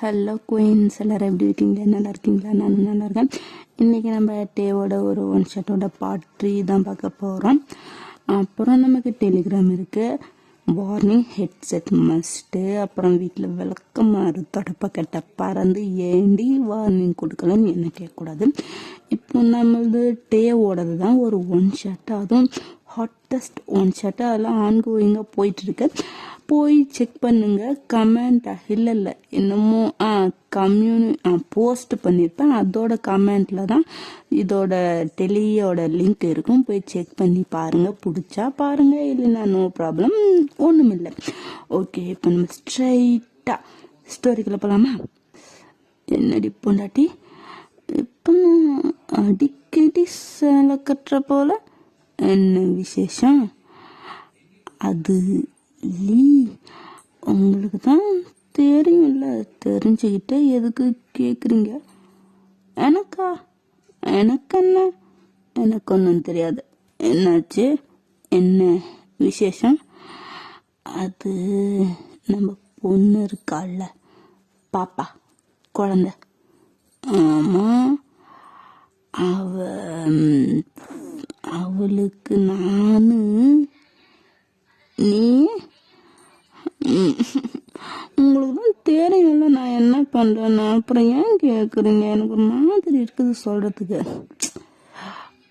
Hello queens, எல்லோரும் எப்படி இருக்கீங்க? நல்லா இருக்கீங்களா? நானும் நல்லா இருக்கேன். இன்றைக்கி நம்ம டேவோட ஒரு ஒன் ஷாட்டோட பார்ட் 3 தான் பார்க்க போகிறோம். அப்புறம் நமக்கு டெலிகிராம் இருக்குது, வார்னிங் ஹெட்செட் மஸ்ட்டு, அப்புறம் வீட்டில் விளக்கமாறு தொடப்பக்கட்டை பறந்து ஏண்டி வார்னிங் கொடுக்கலன்னு என்ன கேட்கக்கூடாது. இப்போ நம்மளது டேவோடது தான் ஒரு ஒன் ஷாட், அதுவும் ஹாட்டஸ்ட் ஒன் ஷாட்டு. அதெல்லாம் ஆன்கோயிங்காக போயிட்டுருக்கு. போய் செக் பண்ணுங்க. கமெண்டா இல்லை என்னமோ போஸ்ட் பண்ணியிருப்பேன், அதோட கமெண்ட்ல தான் இதோட டெலியோட லிங்க் இருக்கும். போய் செக் பண்ணி பாருங்க, பிடிச்சா பாருங்க, இல்லைன்னா நோ ப்ராப்ளம், ஒன்றும் இல்லை. ஓகே, இப்போ நம்ம ஸ்ட்ரைட்டா ஸ்டோரிக்குள்ள போகலாமா? என்னடி பொண்டாட்டி இப்போ அடிக்கடி சேலை கட்டுற போல, என்ன விசேஷம்? அது உங்களுக்கு தான் தெரியும்ல, தெரிஞ்சுக்கிட்டே எதுக்கு கேட்குறீங்க? எனக்கு என்ன, எனக்கு ஒன்றும் தெரியாது. என்னாச்சு? என்ன விசேஷம்? அது நம்ம பொண்ணு இருக்காள்ல, பாப்பா, குழந்தை. ஆமாம், அவளுக்கு நான், நீ, உங்களுக்கு தான் தெரியும்ல நான் என்ன பண்ணுறேன்னு. அப்புறம் ஏன் கேட்குறீங்க? எனக்கு ஒரு மாதிரி இருக்குது சொல்கிறதுக்கு.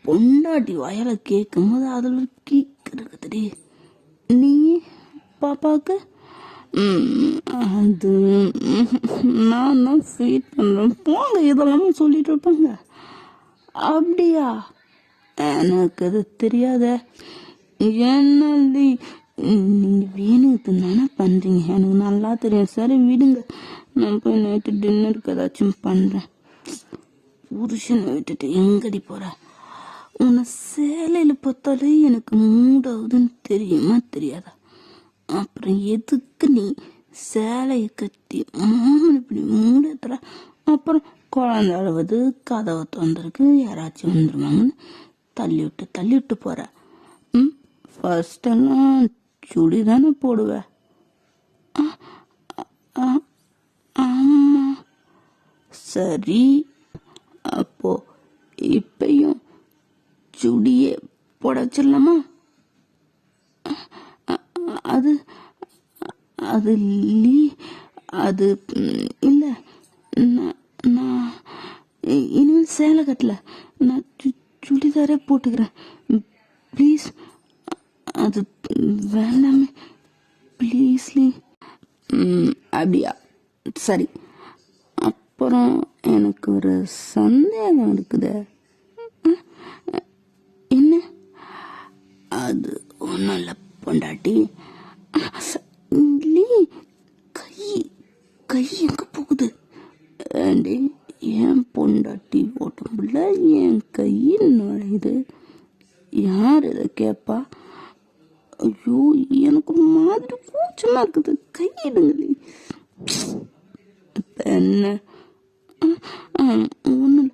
பொண்டாட்டி வயலை கேட்கும் போது அதில் கீக்கு இருக்குதுடி. நீ பாப்பாவுக்கு அது நான் தான் ஃபீட் பண்ணுறேன். போங்க, இதெல்லாமே சொல்லிட்டு இருப்பாங்க. அப்படியா? எனக்கு அது தெரியாத. என்னது நீங்கள் வேணுக்கு தானே பண்ணுறீங்க, எனக்கு நல்லா தெரியும். சரி விடுங்க, நான் போய் நைட்டு டின்னருக்கு ஏதாச்சும் பண்ணுறேன். புருஷனை விட்டுட்டு எங்கடி போகிற? உன்னை சேலையில் பார்த்தாலே எனக்கு மூடாகுதுன்னு தெரியுமா தெரியாதா? அப்புறம் எதுக்கு நீ சேலையை கட்டி மாமன் இப்படி மூடத்துற? அப்புறம் குழந்தை அழுவது, கதவை திறந்துருக்கு, யாராச்சும் வந்துடுவாங்கன்னு தள்ளி விட்டு போகிற. ஃபர்ஸ்டெல்லாம் சுடி தானே போடுவேன். ஆமாம், சரி. அப்போ இப்பையும் சுடியே போடச்சிடலாமா? அது அது அது இல்லை, நான் இனிமேல் சேலை கட்டல, நான் சுடிதாரே போட்டுக்கிறேன். ப்ளீஸ், அது வேண்டாமே ப்ளீஸ்லி. அப்படியா? சரி. அப்புறம் எனக்கு ஒரு சந்தேகம் இருக்குது. என்ன? அது ஒன்றும் இல்லை பொண்டாட்டி. கை எங்கே போகுது? ஏன் பொண்டாட்டி உடம்புல என் கை நுழையுது? யார் இதை கேட்பா? ஐயோ, எனக்கு மாதிரி கூச்சமா இருக்குது, கையிடுங்களே. இப்போ என்ன? ஒன்றும்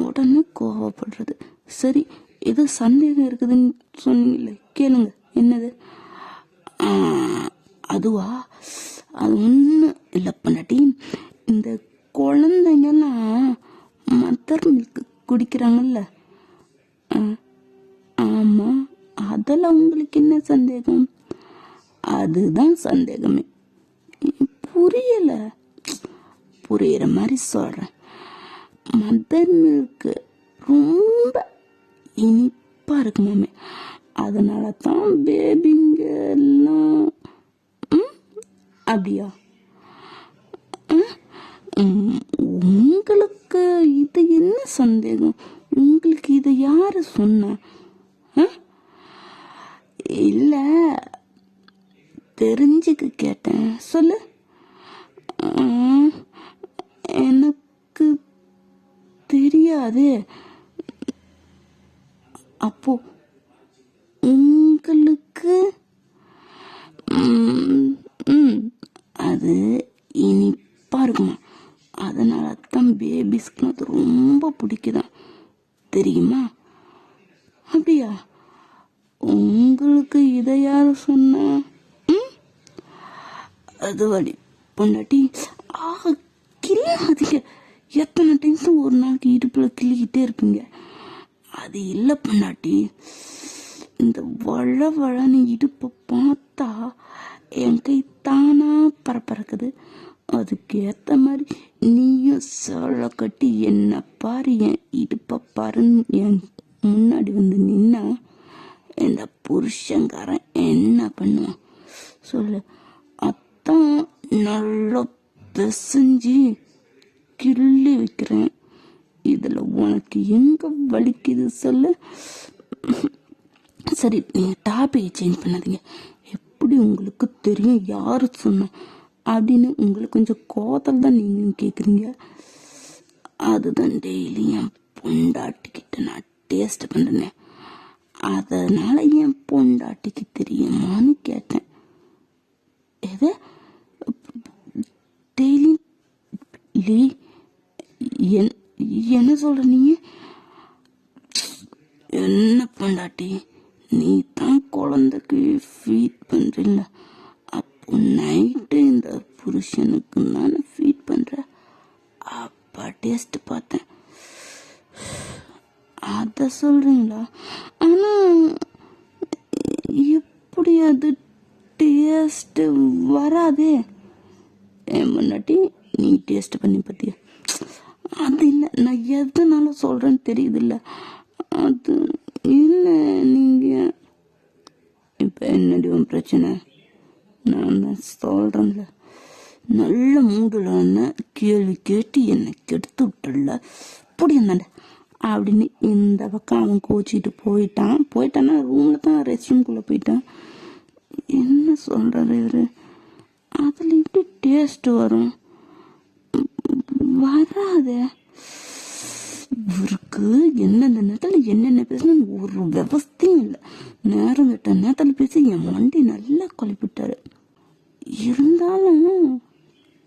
உடனே கோவப்படுறது. சரி, ஏதோ சந்தேகம் இருக்குதுன்னு சொன்னீங்களே, கேளுங்க. என்னது? அதுவா? அது ஒன்றும் இல்லை பொண்டாட்டி. இந்த குழந்தைங்கெல்லாம் மதர் மில்க் குடிக்கிறாங்கல்ல, ஆமாம், அதில் உங்களுக்கு என்ன சந்தேகம்? அதுதான் சந்தேகமே. புரியலை. புரியுற மாதிரி சொல்கிறேன். மதர் மில்க்கு ரொம்ப இனிப்பாக இருக்குமாமே, அதனால தான் பேபிங்க எல்லாம். அப்படியா? உங்களுக்கு இது என்ன சந்தேகம்? உங்களுக்கு இதை யாரு சொன்ன? இல்லை, தெரிஞ்சுக்க கேட்டேன், சொல்லு. எனக்கு தெரியாது. அப்போ உங்களுக்கு அது இனிப்பா இருக்குமா, அதனால தான் பேபிஸ்க்கு அது ரொம்ப பிடிக்குதான், தெரியுமா? அப்படியா? உங்களுக்கு இதை யார் சொன்ன? அது வழி பொண்டாட்டி. எத்தனை டைம்ஸ் ஒரு நாளைக்கு இடுப்பில் கிள்ளிக்கிட்டே இருப்பீங்க. அது இல்லை பொண்டாட்டி, இந்த வழன்னு இடுப்பை பார்த்தா என் கை தானா பரப்பறக்குது. அதுக்கு ஏற்ற மாதிரி நீயும் சோழ கட்டி என்ன பாரு, என் இடுப்பை பாருன்னு என் முன்னாடி வந்து நின்னா இந்த புருஷங்காரன் என்ன பண்ணுவான் சொல்லு? அதான் நல்லா பிசைஞ்சு கிள்ளி வைக்கிறேன். இதில் உனக்கு எங்கே வலிக்குது சொல்லு? சரி, நீங்கள் டாபிக்கை சேஞ்ச் பண்ணாதீங்க. எப்படி உங்களுக்கு தெரியும் யார் சொன்னா அப்படின்னு உங்களுக்கு கொஞ்சம் கோதல் தான் நீங்களும் கேட்குறீங்க. அதுதான் டெய்லி என் பொண்டாட்டிக்கிட்ட நான் டேஸ்ட் பண்ணுறேன். அதனால் என் பொண்டாட்டிக்கு தெரியுமான்னு கேட்டேன். எதை டெய்லி என்ன சொல்ற நீ? என்ன பொண்டாட்டி, நீ தான் குழந்தைக்கு ஃபீட் பண்றில்ல, அப்போ நைட்டு இந்த புருஷனுக்கு தானே ஃபீட் பண்ற. அப்பா டேஸ்ட் பார்த்தேன். அத சொல்றீங்களா? ஆனா எப்படி அது டேஸ்ட் வராதே? என் முன்னாடி நீ டேஸ்ட் பண்ணி பார்த்தியா? அது இல்லை, நான் எதனால சொல்றேன்னு தெரியுது இல்லை. அது இல்லை, நீங்க இப்ப என்னடி உன் பிரச்சனை? நான் சொல்றேன்ல, நல்ல மூடுல கேள்வி கேட்டு என்னை கெடுத்து விட்டல அப்படி என்னண்ட அப்படின்னு இந்த பக்கம் அவன் கோச்சிட்டு போயிட்டான்னா ரூம்ல தான் ரெஸ்ட் ரூம்குள்ள போயிட்டான். என்ன சொல்றாரு இவரு? அதுல எப்படி டேஸ்ட் வரும்? வராதே. இவருக்கு எந்தெந்த நேரத்தில் என்னென்ன பேசணும் ஒரு விவஸ்தையும் இல்லை. நேரம் கட்ட நேரத்தில் பேசி என் மண்டி நல்லா குழப்பிட்டாரு. இருந்தாலும்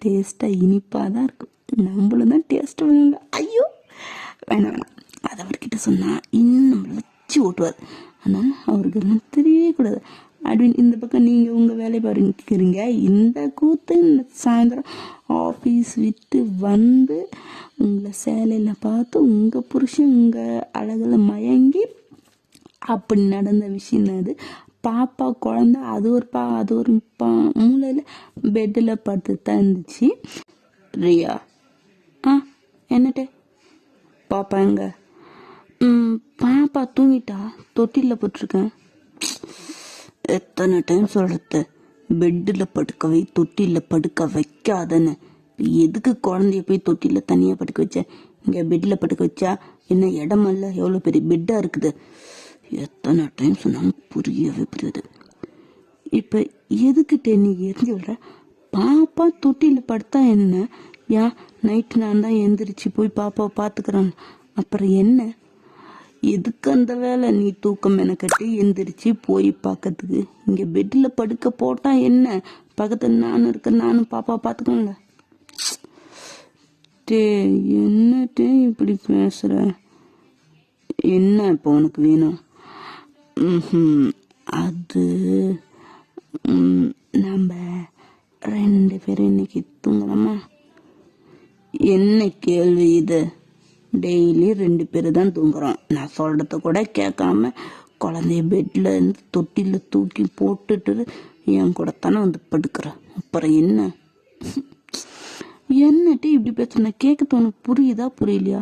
டேஸ்டா இனிப்பாக தான் இருக்கு. நம்மளும் தான் டேஸ்ட் வேணுங்க. ஐயோ வேணாம், அதை அவர்கிட்ட சொன்னா இன்னும் நம்மளை வச்சு ஓட்டுவார். அதனால அவருக்கு எல்லாம் தெரியக்கூடாது அப்படின்னு இந்த பக்கம் நீங்கள் உங்கள் வேலையை பாருங்கிறீங்க. இந்த கூத்து இந்த சாயந்தரம் ஆஃபீஸ் விட்டு வந்து உங்களை சேலையில் பார்த்து உங்கள் புருஷன் உங்கள் அழகில் மயங்கி அப்படி நடந்த விஷயம் அது. பாப்பா குழந்த அது ஒரு மூலையில் பெட்டில் படுத்து தான் இருந்துச்சு. ரியா என்னட்டு பாப்பா எங்க? பாப்பா தூங்கிட்டா, தொட்டிலில் போட்டிருக்கேன். எத்தனை டைம் சொல்றது, பெட்டில் படுக்கவை தொட்டிலில் படுக்க வைக்காதன்னு. எதுக்கு குழந்தைய போய் தொட்டிலில் தனியாக படுக்க வச்ச? இங்கே பெட்டில் படுக்க வச்சா என்ன இடமல்ல, எவ்வளோ பெரிய பெட்டாக இருக்குது. எத்தனை டைம் சொன்னாலும் புரியவே புரியுது. இப்போ எதுக்கிட்டே நீ எரிஞ்சு விடுற? பாப்பா தொட்டியில் படுத்தா என்ன? ஏன் நைட்டு நான் தான் எந்திரிச்சு போய் பாப்பாவை பார்த்துக்கிறேன், அப்புறம் என்ன? எதுக்கு அந்த வேலை? நீ தூக்கம் மெனக்கட்டி எந்திரிச்சு போய் பார்க்கறதுக்கு. இங்கே பெட்டில் படுக்க போட்டா என்ன? பக்கத்தில் நானும் இருக்கேன், நானும் பாப்பா பார்த்துக்கோங்கள. என்னட்டே இப்படி பேசுற? என்ன இப்போ உனக்கு வேணும்? அது நம்ம 2 பேரும் இன்னைக்கு தூங்கலாமா? என்ன கேள்வி இது? டெய்லி 2 பேர் தான் தூங்குறோம். நான் சொல்றத கூட கேட்காம குழந்தைய பெட்ல இருந்து தொட்டில தூக்கி போட்டுட்டு என் கூட தானே வந்து படுக்கிறேன். அப்புறம் என்ன? என்னட்டு இப்படி பேசுன? கேட்க உனக்கு புரியுதா புரியலையா?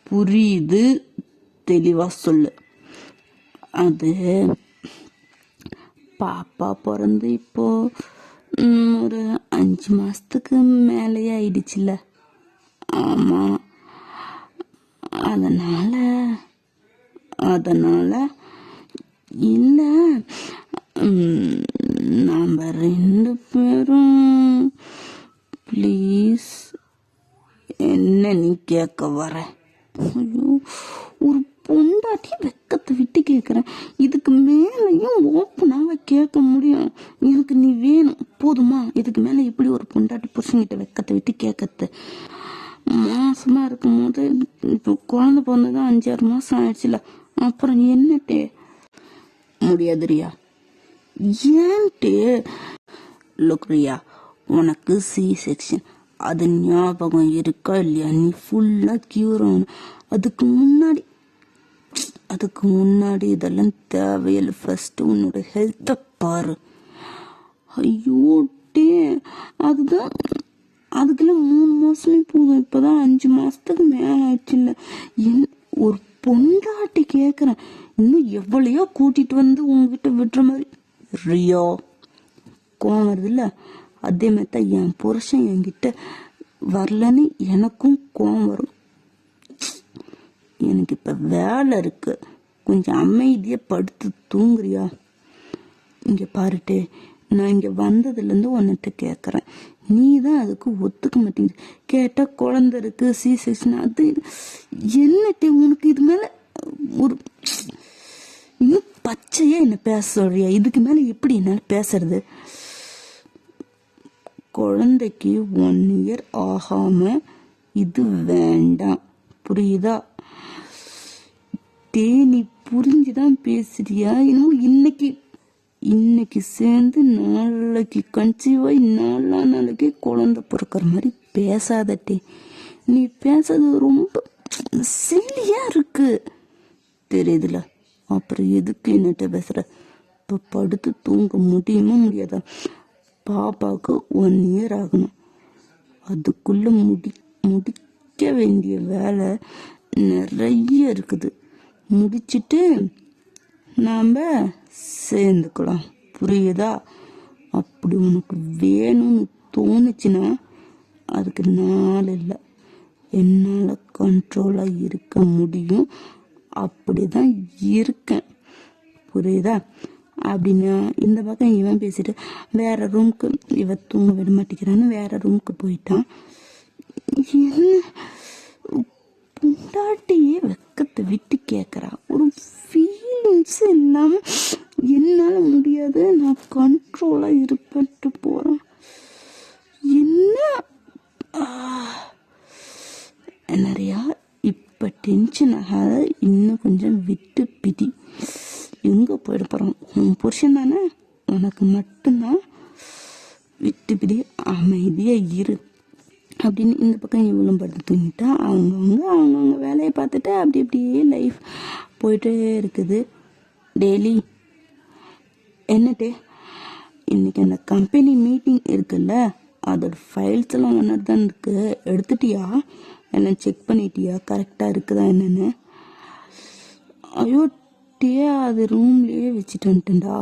புரியுது, தெளிவா சொல்லு. அது பாப்பா பிறந்து இப்போ ஒரு 5 மாசத்துக்கு மேலேயே ஆயிடுச்சுல. ஆமா, அதனால இல்லை, நாம் 2 பேரும் ப்ளீஸ். என்ன நீ கேட்க வர? ஐயோ, ஒரு பொண்டாட்டி வெக்கத்தை விட்டு கேட்குறேன். இதுக்கு மேலேயும் ஓப்பனாக கேட்க முடியும். எனக்கு நீ வேணும் போதுமா? இதுக்கு மேலே எப்படி ஒரு பொண்டாட்டி புருஷங்கிட்ட வெக்கத்தை விட்டு கேட்கறது? மாசமா இருக்கும் போது இப்போ குழந்தை பிறந்ததான் 5-6 மாசம் ஆயிடுச்சுல, அப்புறம் என்னட்டே? முடியாது ரியா. ஏன்ட்டே? லுக் ரியா, உனக்கு C செக்ஷன் அது ஞாபகம் இருக்கா இல்லையா? நீ ஃபுல்லா கியூர் ஆகணும். அதுக்கு முன்னாடி இதெல்லாம் தேவையில்லை. ஃபர்ஸ்ட் உன்னோட ஹெல்த்தை பாரு. ஐயோ டே, அதுதான் அதுக்கெல்லாம் 3 மாசமே போதும். இப்பதான் 5 மாசத்துக்கு மேல ஆயிடுச்சு. இல்ல ஒரு பொண்டாட்டி கேக்குறேன், இன்னும் எவ்வளையோ கூட்டிட்டு வந்து உங்ககிட்ட விடுற மாதிரி. ரியா, கோவம் வருது இல்ல? அதே மாதிரி என் புருஷன் என்கிட்ட வரலன்னு எனக்கும் கோவம் வரும். எனக்கு இப்ப வேலை இருக்கு, கொஞ்சம் அமைதியா படுத்து தூங்குறியா? இங்க பாருட்டே, நான் இங்க வந்ததுல இருந்து உன்னிட்ட கேக்குறேன், நீ தான் அதுக்கு ஒத்துக்க மாட்டேங்குது. கேட்டா குழந்தை இருக்கு, சி செக்ஷன், அது என்னட்டே உனக்கு இது மேல ஒரு இன்னும் பச்சையா என்ன பேச சொல்றியா? இதுக்கு மேல எப்படி என்னால பேசுறது? குழந்தைக்கு 1 year ஆகாம இது வேண்டாம், புரியுதா? நீ புரிஞ்சுதான் பேசுறியா? இன்னும் இன்னைக்கு சேர்ந்து நாளைக்கு கன்சீவ் ஆகி 4 நாளைக்கு குழந்தை பிறக்கிற மாதிரி பேசாதட்டே. நீ பேசுறது ரொம்ப சில்லியா இருக்கு, தெரியுதுல? அப்புறம் எதுக்கு என்னட்ட பேசுற? இப்ப படுத்து தூங்க முடியுமா முடியாதா? பாப்பாவுக்கு 1 year ஆகணும். அதுக்குள்ள முடிக்க வேண்டிய வேலை நிறைய இருக்குது. முடிச்சிட்டு நாம சேர்ந்துக்கலாம், புரியுதா? அப்படி உனக்கு வேணும்னு தோணுச்சுன்னா அதுக்கு நாள் இல்லை, என்னால் கண்ட்ரோலாக இருக்க முடியும். அப்படிதான் இருக்கேன், புரியுதா? அப்படின்னா இந்த பக்கம் இவன் பேசிட்டு வேற ரூமுக்கு, இவ தூங்க விட மாட்டேங்கிறான்னு வேற ரூமுக்கு போயிட்டான். என்ன பொண்டாட்டியே வெக்கத்தை விட்டு கேட்குறா, ஒரு ஃபீலிங்ஸ் இல்லாம என்னால முடியாது, நான் கண்ட்ரோலா இருப்பட்டு போறேன். நிறையா இப்ப டென்ஷன் ஆகாத, இன்னும் கொஞ்சம் விட்டு பிடி. எங்க போயிட போறோம்? உன் புருஷன் தானே, உனக்கு மட்டும்தான். விட்டு பிடி, அமைதியா இரு அப்படின்னு இந்த பக்கம் இவளும் படுத்து தூங்கிட்டா. அவங்கவுங்க வேலையை பார்த்துட்டு அப்படியே லைஃப் போயிட்டே இருக்குது. டெய்லி என்னட்டே, இன்னைக்கு அந்த கம்பெனி மீட்டிங் இருக்குல்ல, அதோட ஃபைல்ஸ் எல்லாம் ஒன்று தான் இருக்கு, எடுத்துட்டியா? எல்லாம் செக் பண்ணிட்டியா? கரெக்டா இருக்குதா என்னன்னு? ஐயோ டே, அது ரூம்லயே வச்சுட்டு வந்துட்டேன்டா.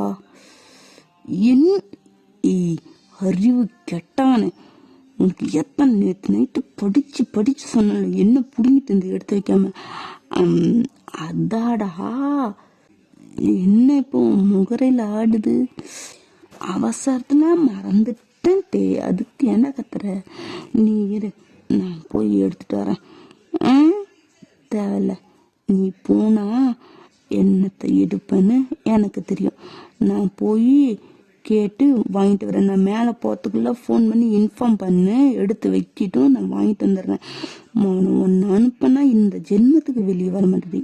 அறிவு கெட்டானு, உனக்கு எத்தனை நேற்று நைட்டு படிச்சு சொன்ன, என்ன புடுங்கிட்டு இருந்து எடுத்து வைக்காம? அதாடா, என்ன இப்போ முகரையில் ஆடுது? அவசரத்துல மறந்துட்டேன் டே, அதுக்கு என்ன கத்துற? நீ இரு, நான் போய் எடுத்துட்டு வரேன். தேவையில்ல, நீ போனா என்னத்தை எடுப்பேன்னு எனக்கு தெரியும். நான் போய் கேட்டு வாங்கிட்டு வரேன். நான் மேலே போகிறதுக்குள்ள ஃபோன் பண்ணி இன்ஃபார்ம் பண்ணு, எடுத்து வைக்கிட்டும் நான் வாங்கிட்டு வந்துடுறேன். ஒன்று அனுப்பினா இந்த ஜென்மத்துக்கு வெளியே வர மாட்டேது.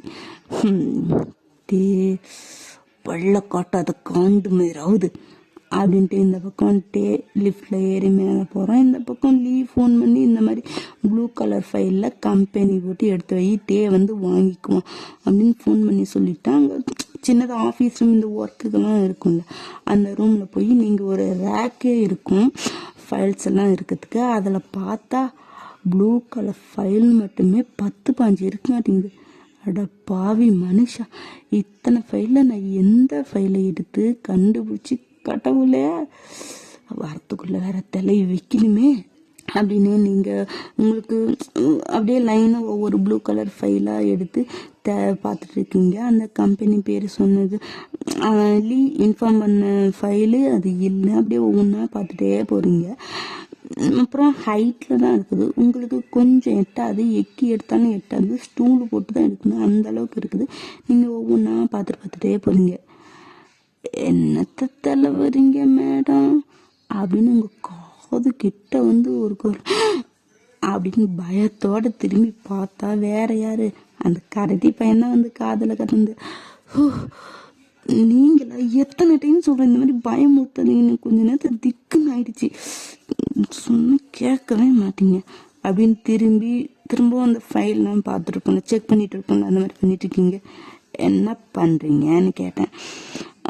டே வெள்ள காட்டாத காண்டு மாராகுது அப்படின்ட்டு இந்த பக்கம் லிஃப்ட்ல ஏறி மேலே போகிறோம். இந்த பக்கம் ஃபோன் பண்ணி இந்த மாதிரி ப்ளூ கலர் ஃபைலில் கம்பெனி போட்டு எடுத்து வை, வந்து வாங்கிக்குவோம் அப்படின்னு ஃபோன் பண்ணி சொல்லிட்டாங்க. சின்னதாக ஆஃபீஸ் ரூம், இந்த ஒர்க்குக்கெல்லாம் இருக்கும்ல, அந்த ரூமில் போய் நீங்கள் ஒரு ரேக்கே இருக்கும் ஃபைல்ஸ் எல்லாம் இருக்கிறதுக்கு, அதில் பார்த்தா ப்ளூ கலர் ஃபைல் மட்டுமே 10-15 இருக்க மாட்டேங்குது. அட பாவி மனுஷா, இத்தனை ஃபைலில் நான் எந்த ஃபைலை எடுத்து கண்டுபிடிச்சி கடவுளே வரத்துக்குள்ள வேற தலை வைக்கணுமே அப்படின்னு உங்களுக்கு அப்படியே லைனாக ஒவ்வொரு ப்ளூ கலர் ஃபைலாக எடுத்து பார்த்துட்டு இருக்கீங்க. அந்த கம்பெனி பேர் சொன்னது இன்ஃபார்ம் பண்ண ஃபைலு அது இல்லை, அப்படியே ஒவ்வொன்றா பார்த்துட்டே போகிறீங்க. அப்புறம் ஹைட்டில் தான் இருக்குது, உங்களுக்கு கொஞ்சம் எட்டாது, எக்கி எடுத்தாலும் எட்டாது, ஸ்டூலு போட்டு தான் எடுக்கணும், அந்த அளவுக்கு இருக்குது. நீங்கள் ஒவ்வொன்றா பார்த்துட்டே போகிறீங்க. என்னத்தை தலைவரிங்க மேடம் அப்படின்னு உங்க காது கிட்ட வந்து ஒரு அப்படின்னு பயத்தோட திரும்பி பார்த்தா வேற யாரு, அந்த கரடி பையன்தான் வந்து காதல கறந்து. நீங்களா எத்தனை டைம் சொல்றேன் இந்த மாதிரி பயமுறுத்தாதீங்கன்னு? கொஞ்ச நேரத்துல திக்குன்னு ஆயிடுச்சு. சொன்ன கேட்கவே மாட்டீங்க அப்படின்னு திரும்பவும் அந்த ஃபைல்லாம் பார்த்துருப்போங்க, செக் பண்ணிட்டு இருப்போங்க. அந்த மாதிரி பண்ணிட்டு இருக்கீங்க. என்ன பண்ணுறீங்கன்னு கேட்டேன்.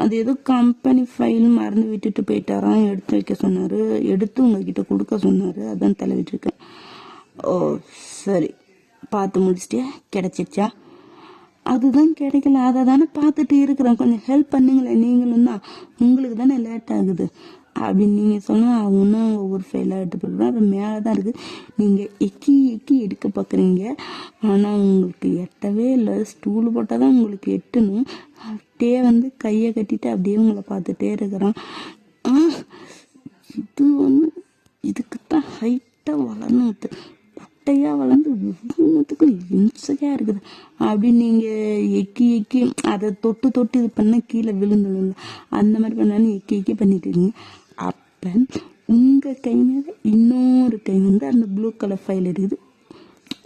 அது ஏதோ கம்பெனி ஃபைல் மறந்து விட்டுட்டு போயிட்டாராம், எடுத்து வைக்க சொன்னார், எடுத்து உங்ககிட்ட கொடுக்க சொன்னார், அதான் தலைவிட்டு இருக்கேன். ஓ சரி, பார்த்து முடிச்சிட்டே கிடைச்சிருச்சா? அதுதான் கிடைக்கல, அதை தானே பார்த்துட்டு இருக்கிறேன், கொஞ்சம் ஹெல்ப் பண்ணுங்களேன் நீங்களும் தான், உங்களுக்கு தானே லேட் ஆகுது அப்படின்னு நீங்கள் சொன்னால் அவனும் ஒவ்வொரு ஃபைலாக எடுத்து போட்டுருக்கோம். அது மேலே தான் இருக்குது, நீங்கள் எக்கி எடுக்க பார்க்குறீங்க, ஆனால் உங்களுக்கு எட்டவே இல்லை. ஸ்டூல் போட்டால் தான் உங்களுக்கு எட்டணும். அப்படியே வந்து கையை கட்டிட்டு அப்படியே உங்களை பார்த்துட்டே இருக்கிறான். இது வந்து இதுக்குத்தான் ஹைட்டாக வளரணும், குட்டையாக வளர்ந்து ஒவ்வொன்றுத்துக்கும் இன்சையாக இருக்குது அப்படின்னு நீங்கள் எக்கி அதை தொட்டு இது பண்ணால் கீழே விழுந்துடும், அந்த மாதிரி பண்ணாலும் எக்கி பண்ணிட்டு இருக்கீங்க. அப்போ உங்கள் கை மேலே இன்னொரு கை வந்து அந்த ப்ளூ கலர் ஃபைல் இருக்குது,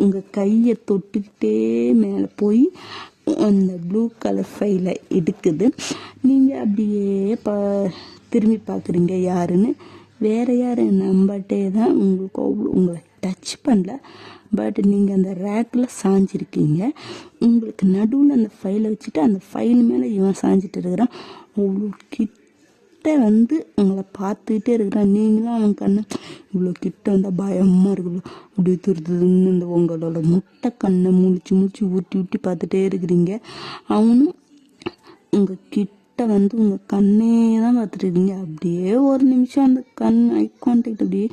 உங்கள் கையை தொட்டுக்கிட்டே மேலே போய் அந்த ப்ளூ கலர் ஃபைலை எடுக்குது. நீங்கள் அப்படியே திரும்பி பார்க்குறீங்க யாருன்னு. வேறு யார், நம்பட்டே தான். உங்களுக்கு உங்களை டச் பண்ணல, பட் நீங்கள் அந்த ரேக்கில் சாஞ்சிருக்கீங்க. உங்களுக்கு நடுவில் அந்த ஃபைலை வச்சுட்டு அந்த ஃபைல் மேலே இவன் சாஞ்சிட்டு இருக்கிறான். அவ்வளோ கிட்ட வந்து உங்களை பார்த்துக்கிட்டே இருக்கிறான். நீங்களும் அவன் கண்ணு இவ்வளோ கிட்ட வந்தால் பயமாக இருக்குல்ல, அப்படி துருதுன்னு இந்த உங்களோட முட்டை கண்ணை முழிச்சு ஊட்டி பார்த்துட்டே இருக்கிறீங்க. அவனும் உங்கள் கிட்ட வந்து உங்கள் கண்ணே தான் பார்த்துட்டு இருக்கீங்க. அப்படியே ஒரு நிமிஷம் அந்த கண் ஐ கான்டாக்ட் அப்படியே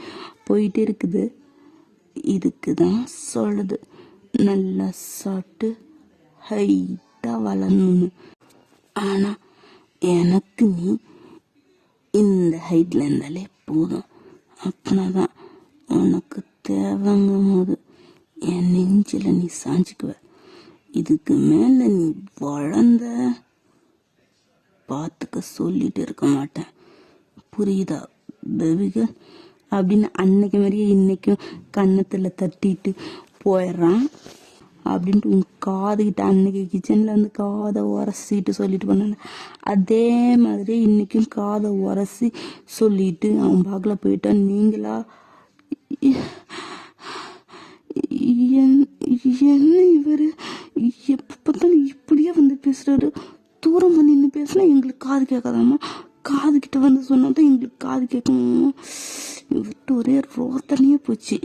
போயிட்டே இருக்குது. இதுக்கு தான் சொல்லுது, நல்லா சாப்பிட்டு ஹைட்டாக வளரணும்னு. ஆனால் எனக்கு நீ இந்த ஹைட்டில் இருந்தாலே போதும், அப்படின்னா தான் உனக்கு தேவைங்கும் போது என் நெஞ்சில் நீ சாஞ்சிக்குவ. இதுக்கு மேலே நீ வளர்ந்த பார்த்துக்க சொல்லிட்டு இருக்க மாட்டேன், புரியுதா பேபிகள் அப்படின்னு அன்னைக்கு மாதிரியே இன்னைக்கும் கன்னத்தில் தட்டிட்டு போயிடுறான். அப்படின்ட்டு உங்கள் காதுகிட்ட அன்னைக்கு கிச்சனில் வந்து காதை உரசிட்டு சொல்லிட்டு பண்ணாங்க, அதே மாதிரி இன்றைக்கும் காதை உரசி சொல்லிட்டு அவன் பாக்கில் போயிட்டான். நீங்களா என்ன இவர் எப்போ பார்த்தாலும் இப்படியே வந்து பேசுகிறாரு, தூரம் பண்ணி பேசினா எங்களுக்கு காது கேட்காதாமா, காது கிட்ட வந்து சொன்னாதான் எங்களுக்கு காது கேட்கணும், இவர்கிட்ட ஒரே ரோத்தனையே போச்சு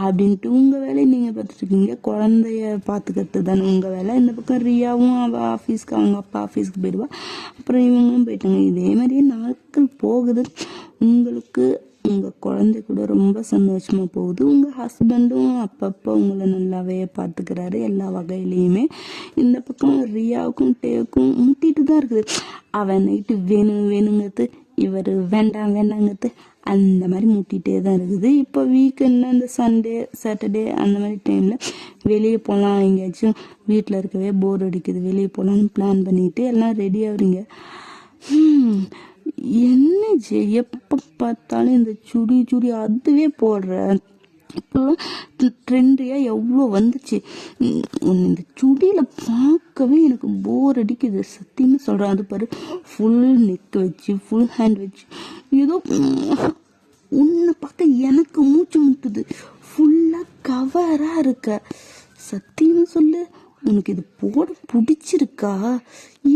அப்படின்ட்டு உங்கள் வேலையை நீங்கள் பார்த்துட்ருக்கீங்க. குழந்தைய பார்த்துக்கிறது தானே உங்கள் வேலை. இந்த பக்கம் ரியாவும் அவள் ஆஃபீஸ்க்கு, அவங்க அப்பா ஆஃபீஸ்க்கு போயிடுவா, அப்புறம் இவங்களும் போயிட்டாங்க. இதே மாதிரியே நாட்கள் போகுது. உங்களுக்கு உங்கள் குழந்தை கூட ரொம்ப சந்தோஷமாக போகுது. உங்கள் ஹஸ்பண்டும் அப்பப்போ உங்களை நல்லாவே பார்த்துக்கிறாரு எல்லா வகையிலையுமே. இந்த பக்கம் ரியாவுக்கும் டேவுக்கும் முட்டிட்டு தான் இருக்குது. அவன் நைட்டு வேணுங்கிறது, இவர் வேண்டாங்கிறது, அந்த மாதிரி முட்டிகிட்டே தான் இருக்குது. இப்போ வீக்கெண்டில் அந்த சண்டே சாட்டர்டே அந்த மாதிரி டைமில் வெளியே போகலாம், எங்கேயாச்சும் வீட்டில் இருக்கவே போர் அடிக்குது, வெளியே போகலான்னு பிளான் பண்ணிட்டு எல்லாம் ரெடி ஆகுறீங்க. என்ன எப்போ பார்த்தாலும் இந்த சுடி அதுவே போடுற, இப்போலாம் ட்ரெண்டியாக எவ்வளோ வந்துச்சு. இந்த சுடியில் பார்க்கவே எனக்கு போர் அடிக்குது, சத்தியமாக சொல்கிறேன். அது பாரு, ஃபுல் நெக் வச்சு ஃபுல் ஹேண்ட் வச்சு ஏதோ உன்னை பார்க்க எனக்கு மூச்சு முட்டுது, ஃபுல்லாக கவராக இருக்க. சத்தியமாக சொல்லு, உனக்கு இது போட பிடிச்சிருக்கா?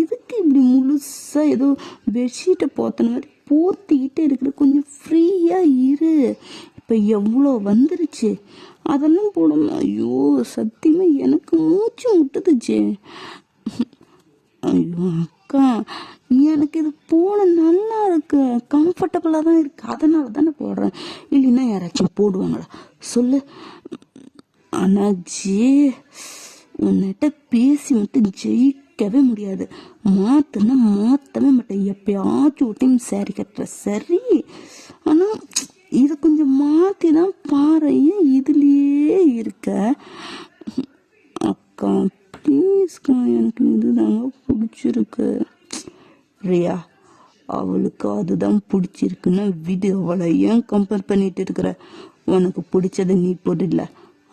இதுக்கு இப்படி முழுசாக ஏதோ பெட்ஷீட்டை போத்தின மாதிரி போத்திக்கிட்டே இருக்கிற, கொஞ்சம் ஃப்ரீயாக இரு. இப்போ எவ்வளோ வந்துருச்சு, அதெல்லாம் போடணும். ஐயோ சத்தியமாக எனக்கு மூச்சு முட்டுதுச்சு. ஐயோ அக்கா, எனக்கு இது போட நல்லா இருக்கு, கம்ஃபர்டபுளாக தான் இருக்கு, அதனால தானே போடுறேன், இல்லைன்னா யாராச்சும் போடுவாங்களா சொல்லு. ஆனால் உன்னிட்ட பேசி மட்டும் ஜெயிக்கவே முடியாது, மாற்றவே மாட்டேன். எப்பயாச்சும் ஒரு டைம் சாரி கட்டுற சரி, ஆனால் இதை கொஞ்சம் மாற்றி தான் பாரு, ஏன் இதுலேயே இருக்க அக்கா ப்ளீஸ்க்கா, எனக்கு இதுதாங்க பிடிச்சிருக்கு. ரியா, அவளுக்கு அதுதான் பிடிச்சிருக்குன்னா விடு, அவளை ஏன் கம்பேர் பண்ணிட்டு இருக்கிற? உனக்கு பிடிச்சதை நீ போடல,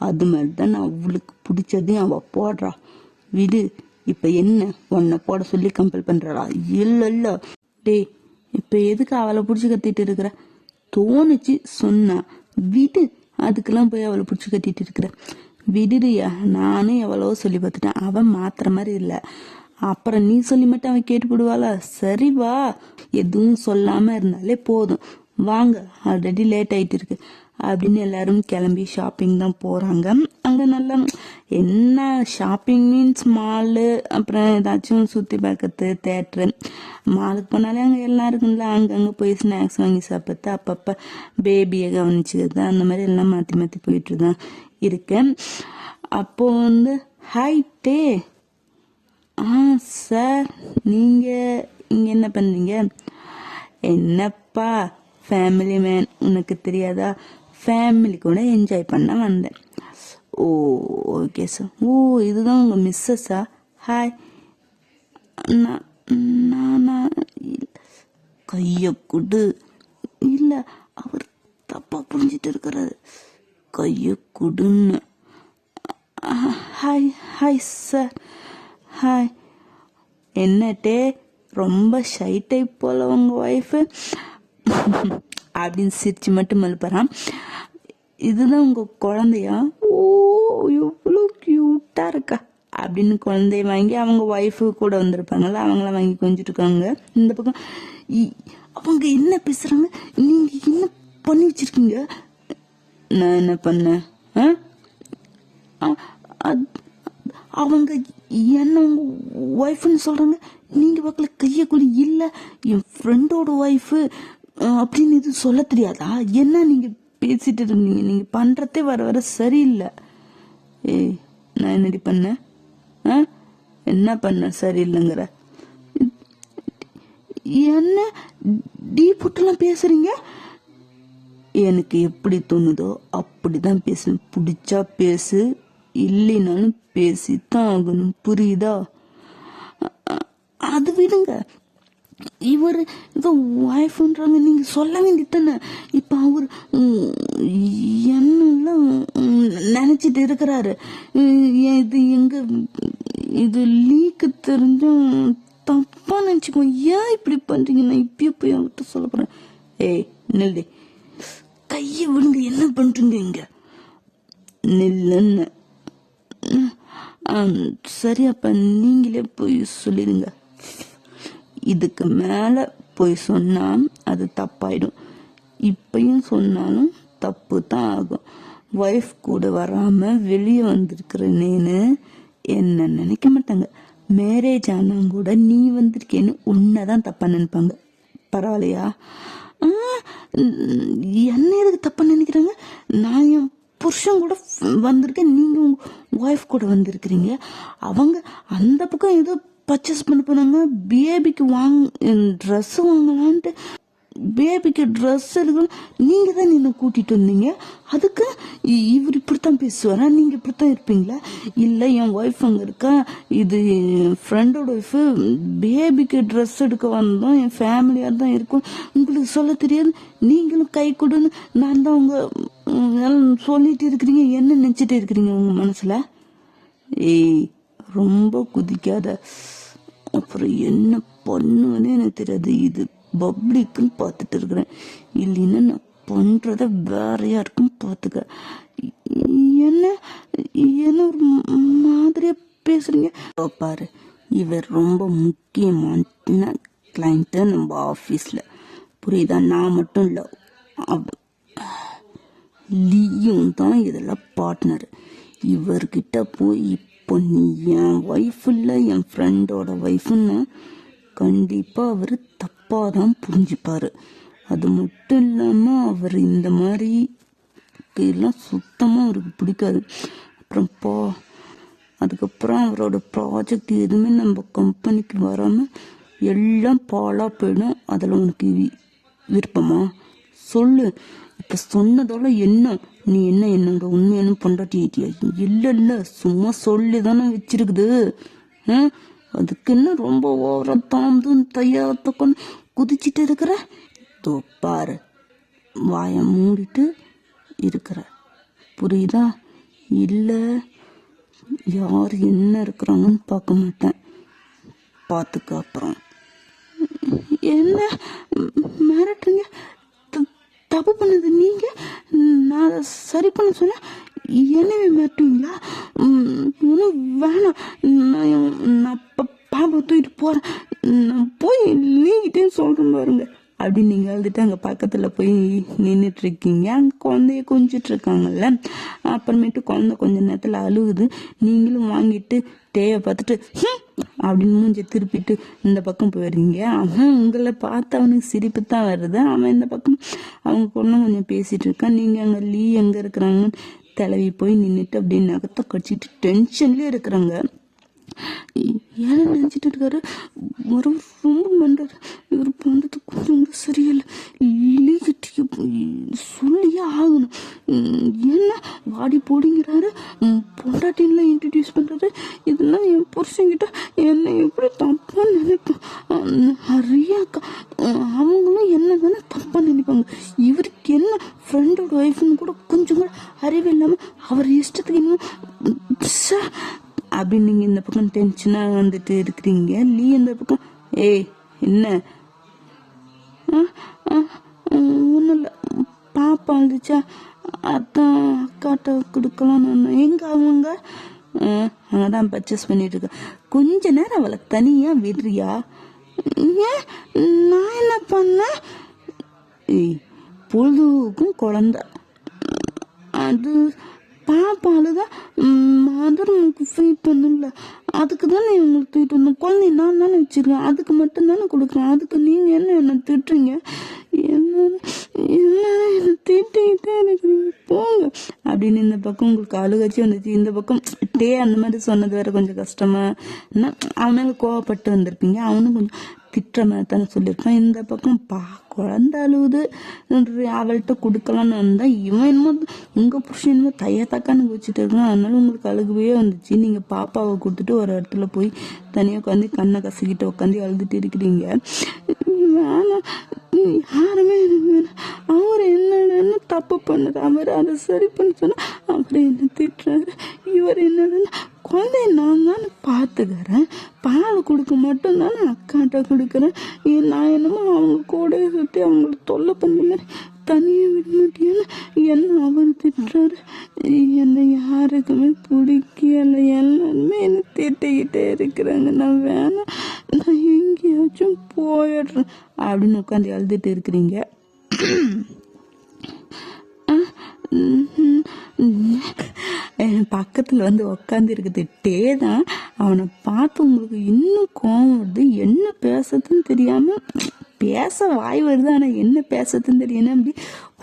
அது மாதிரி தான் அவளுக்கு பிடிச்சதையும் அவள் போடுறா, விடு. இப்போ என்ன உன்னை போட சொல்லி கம்பேர் பண்ணுறா? இல்லை டேய், இப்போ எதுக்கு அவளை பிடிச்சி கத்திட்டு இருக்கிற? தோணுச்சு சொன்னா விடு. அதுக்கெல்லாம் போய் அவளை பிடிச்சி கட்டிட்டு இருக்கிற. விடுறியா, நானும் எவ்வளவோ சொல்லி பார்த்துட்டேன், அவன் மாத்துற மாதிரி இல்லை. அப்புறம் நீ சொல்லி மட்டும் அவன் கேட்டுப்படுவாளா? சரி வா, எதுவும் சொல்லாம இருந்தாலே போதும், வாங்க ஆல்ரெடி லேட் ஆயிட்டு இருக்கு அப்படின்னு எல்லாரும் கிளம்பி ஷாப்பிங் தான் போறாங்க. அங்க நல்லா என்ன ஷாப்பிங் மீன்ஸ் மாலு, அப்புறம் ஏதாச்சும் சுத்தி பார்க்கறது, தேட்டரு. மாலுக்கு போனாலே அங்க எல்லாம் இருக்குங்களா, அங்கங்க போய் ஸ்நாக்ஸ் வாங்கி சாப்பிட்டு அப்பப்ப பேபியை கவனிச்சுக்கிறது, அந்த மாதிரி எல்லாம் மாத்தி மாத்தி போயிட்டு தான் இருக்கேன். அப்போ ஹாய் டே. சார், நீங்க இங்க என்ன பண்றீங்க? என்னப்பா ஃபேமிலி மேன், உனக்கு தெரியாதா? ஃபேமிலி கூட என்ஜாய் பண்ண வந்தேன். ஓ ஓகே சார். ஓ இதுதான் உங்க மிஸ்ஸஸா? ஹாய். கைய குடு. இல்ல, அவர் தப்பா புரிஞ்சிட்டு இருக்கிறாரு. கைய குடுன்னு. Hi hi sir. ஹாய். என்னட்டே ரொம்ப ஷை டைப் போல உங்க ஒய்ஃபு அப்படின்னு சிரிச்சு மட்டும் எழுப்புறான். இதுதான் உங்க குழந்தையா? ஓ எவ்வளோ கியூட்டா இருக்கா அப்படின்னு குழந்தைய வாங்கி அவங்க ஒய்ஃபு கூட வந்திருப்பாங்கல்ல, அவங்களாம் வாங்கி கொஞ்சிட்டு இருக்காங்க. இந்த பக்கம் அவங்க என்ன பேசுறாங்க, நீங்க என்ன பண்ணி வச்சிருக்கீங்க? நான் என்ன பண்ணேன்? அவங்க என்ன உங்க ஒய்ஃப்னு சொல்றாங்க, நீங்க பக்கல கைய கூடி இல்ல என் ஃப்ரெண்டோட ஒய்ஃபு அப்படின்னு இது சொல்ல தெரியாதா? என்ன நீங்க பேசிட்டு இருந்தீங்க? நீங்க பண்றதே வர வர சரியில்லை. ஏய், நான் என்னடி பண்ண? என்ன பண்ண சரியில்லைங்கிற? என்ன டீ போட்டுலாம் பேசுறீங்க? எனக்கு எப்படி தோணுதோ அப்படிதான் பேசுவேன். பிடிச்சா பேசு, இல்லைனாலும் பேசித்தான் ஆகணும், புரியுதா? அது விடுங்க, இவர் ஏதோ ஒய்ஃப்ன்றாங்க, நீங்க சொல்ல வேண்டியதானே. இப்ப அவர் என்னெல்லாம் நினைச்சிட்டு இருக்கிறாரு. இது எங்க இது லீக்கு தெரிஞ்சும் தப்பா நினைச்சுக்கோ. ஏன் இப்படி பண்றீங்க? நான் இப்பயே போய் அவர்கிட்ட சொல்ல போறேன். ஏய் நில்லு, கைய விடுங்க, என்ன பண்றீங்க இங்க? நில்லுன்னு. சரி, அப்ப நீங்களே போய் சொல்லிடுங்க. இதுக்கு மேல போய் சொன்னா அது தப்பாயிடும். இப்பயும் சொன்னாலும் தப்பு தான் ஆகும். ஒய்ஃப் கூட வராம வெளியே வந்திருக்கிறேன்னு என்ன நினைக்க மாட்டாங்க. மேரேஜ் ஆனா கூட நீ வந்திருக்கேன்னு உன்னதான் தப்பா நினைப்பாங்க. பரவாயில்லையா? என்ன எதுக்கு தப்பா நினைக்கிறாங்க? நான் என் புருஷன் கூட வந்திருக்கேன், நீங்க உங்க ஒய்ஃப் கூட வந்திருக்கிறீங்க. அவங்க அந்த பக்கம் ஏதோ பர்ச்சேஸ் பண்ண போனாங்க, பேபிக்கு ட்ரெஸ் வாங்கலான்ட்டு. பேபிக்கு ட்ரெஸ் எடுக்கணும், நீங்க தான் என்ன கூட்டிட்டு வந்தீங்க. அதுக்கு இவர் இப்படித்தான் பேசுவாரா? நீங்க இப்படித்தான் இருப்பீங்களா? இல்ல, என் ஒய்ஃப் அங்க இருக்கா, இது ஃப்ரெண்டோட ஒய்ஃபு, பேபிக்கு ட்ரெஸ் எடுக்க வந்தோம், என் ஃபேமிலியா தான் இருக்கும், உங்களுக்கு சொல்ல தெரியாது, நீங்களும் கை கொடுன்னு நான் தான் உங்க சொல்லிட்டு இருக்கிறீங்க. என்ன நினைச்சிட்டு இருக்கிறீங்க உங்க மனசுல? ஏய், ரொம்ப குதிக்காத, அப்புறம் என்ன பண்ணுவேன்னு எனக்கு தெரியாது. இது பப்ளிக்குன்னு பார்த்துட்டு இருக்கிறேன், இல்லைன்னா நான் பண்றத வேறையா இருக்குன்னு பார்த்துக்க. என்ன என்ன ஒரு மாதிரியா பேசுறீங்க? பாரு, இவர் ரொம்ப முக்கியமான கிளைண்ட்டு நம்ம ஆஃபீஸ்ல, புரியுதா? நான் மட்டும் இல்லை, லீயும் தான் இதெல்லாம் பார்ட்னர். இவர்கிட்ட போய் இப்போ நீ என் ஒய்ஃப் இல்லை என் ஃப்ரெண்டோட ஒய்ஃப்னு கண்டிப்பா அவர் தப்பா தான் புரிஞ்சுப்பாரு. அது மட்டும் இல்லாம அவர் இந்த மாதிரி எல்லாம் சுத்தமா அவருக்கு பிடிக்காது. அதுக்கப்புறம் அவரோட ப்ராஜெக்ட் எதுவுமே நம்ம கம்பெனிக்கு வராம எல்லாம் பாலா போயிடும். அதில் உனக்கு விருப்பமா? சொல்லு. இப்ப சொன்னதோட என்ன, நீ என்ன என்னோட உண்மையான பொண்டாட்டியா? இல்ல, சும்மா சொல்லிதானே வச்சிருக்குது. அதுக்கு என்ன ரொம்ப ஓவரா தாந்தும் தையாத்த கொண்டு குதிச்சுட்டு இருக்கிற? பாரு, வாய மூடிட்டு இருக்கிற, புரியுதா? இல்ல, யார் என்ன இருக்கிறாங்கன்னு பார்க்க மாட்டேன், பார்த்துக்க. அப்புறம் என்ன மிரட்டுங்க? தப்பு பண்ணது நீங்க, நான் அதை சரி பண்ண சொன்ன என்னவே மாட்டுவீங்களா? ஒன்றும் வேணாம், நான் பாப்பா தூக்கிட்டு போறேன், நான் போய் நீங்கிட்டேன்னு சொல்றேன் பாருங்க அப்படின்னு நீங்க அழுதுட்டு அங்க பக்கத்துல போய் நின்றுட்டு இருக்கீங்க. அங்க குழந்தைய கொஞ்சிட்டு இருக்காங்கல்ல. அப்புறமேட்டு குழந்தை கொஞ்ச நேரத்துல அழுகுது. நீங்களும் வாங்கிட்டு டேயை பார்த்துட்டு அப்படின்னு மூஞ்சி திருப்பிட்டு இந்த பக்கம் போயிடுறீங்க. அவன் உங்களை பார்த்து அவனுக்கு சிரிப்பு தான் வருது. அவன் இந்த பக்கம் அவங்க பொண்ணு கொஞ்சம் பேசிட்டு இருக்கான். நீங்க அங்க லீ எங்க இருக்கிறாங்கன்னு தலைவி போய் நின்றுட்டு அப்படியே நகத்தை கடிச்சிட்டு டென்ஷன்லயே இருக்கிறாங்க. ஏன் நினைச்சிட்டு இருக்காரு, ஒரு ரொம்ப பண்றாரு. இவர் பண்றது கொஞ்சம் சரியில்லை, சொல்லியே ஆகணும். என்ன வாடி போடிங்கிறாரு, பொண்டாட்டின்லாம் இன்ட்ரடியூஸ் பண்றாரு. இதெல்லாம் என் புருஷங்கிட்ட என்ன எப்படி தப்பா நினைப்பேன். ரியாக்கா அவங்களும் என்ன தானே தப்பா நினைப்பாங்க. இவருக்கு என்ன ஃப்ரெண்டோட ஒய்ஃப்னு கூட கொஞ்சம் கூட அறிவு இல்லாம அவர் இஷ்டத்துக்கு இன்னும் அப்படின்னு நீங்க இந்த பக்கம் டென்ஷனா வந்துட்டு இருக்கிறீங்க. லீ இந்த பக்கம் ஏய் என்ன ஒன்றும் இல்லை, பாப்பா வந்துச்சா அதான் அக்காட்ட கொடுக்கலாம். எங்க அவங்க அங்கதான் பர்ச்சேஸ் பண்ணிட்டு இருக்க. கொஞ்ச நேரம் அவளை தனியா விடுறியா? ஏன் நான் என்ன பண்ண? ஏய் பொழுதுக்கும் குழந்தை அது பாப்பாலுதான் மதர் உங்களுக்கு ஃபீட் பண்ணல, அதுக்கு தானே இவங்களுக்கு தூக்கிட்டு வந்தோம். குழந்தை நான் தானே வச்சிருக்கேன், அதுக்கு மட்டும் தானே கொடுக்குறேன். அதுக்கு நீங்க என்ன திட்டுறீங்க? என்ன என்ன திட்டிக்கிட்டே இருக்கிறீங்க, போங்க அப்படின்னு இந்த பக்கம் உங்களுக்கு அழுகச்சி வந்துச்சு. இந்த பக்கம் டே அந்த மாதிரி சொன்னது வேற கொஞ்சம் கஷ்டமா, அவன் மேல கோவப்பட்டு வந்திருப்பீங்க. அவனும் கொஞ்சம் திட்டுற மாதிரி தானே சொல்லியிருக்கான். இந்த பக்கம் குழந்தை அழுவுது, அவள்கிட்ட கொடுக்கலான்னு வந்தா இவன் என்னமோ உங்க புருஷன் என்னமோ தக்கான்னு வச்சுட்டு இருக்கான். அதனால உங்களுக்கு அழுகவே வந்துச்சு. நீங்க பாப்பாவை கொடுத்துட்டு ஒரு இடத்துல போய் தனியா உட்காந்து கண்ணை கசிக்கிட்டு உட்காந்து அழுதுட்டு இருக்கிறீங்க. வேணாம், யாருமே அவர் என்ன தப்பு பண்ணுது, அவர் அதை சரி பண்ண சொன்னா அவர் என்ன திட்டுறாரு. இவர் என்னன்னா குழந்தைய நான் தானே பார்த்துக்கிறேன், பால் கொடுக்க மட்டும் தானே அக்காட்ட கொடுக்குறேன். நான் என்னமோ அவங்க கூட சுற்றி அவங்கள தொல்லை பண்ண மாதிரி தனியாக விட மாட்டேன்னு என்ன அவர் திட்டுறாரு. என்னை யாருக்குமே பிடிக்கல, எல்லாருமே என்ன திட்டிக்கிட்டே இருக்கிறாங்க. நான் வேணாம், நான் எங்கேயாச்சும் போயிடுறேன் அப்படின்னு உட்காந்து எழுதிட்டு இருக்கிறீங்க. பக்கத்துல வந்து உக்காந்து இருக்குது டே தான். அவனை பார்த்து உங்களுக்கு இன்னும் கோவம் வருது. என்ன பேசுறதுன்னு தெரியாம பேச வாய் வருது, ஆனா என்ன பேசுறதுன்னு தெரியும். அப்படி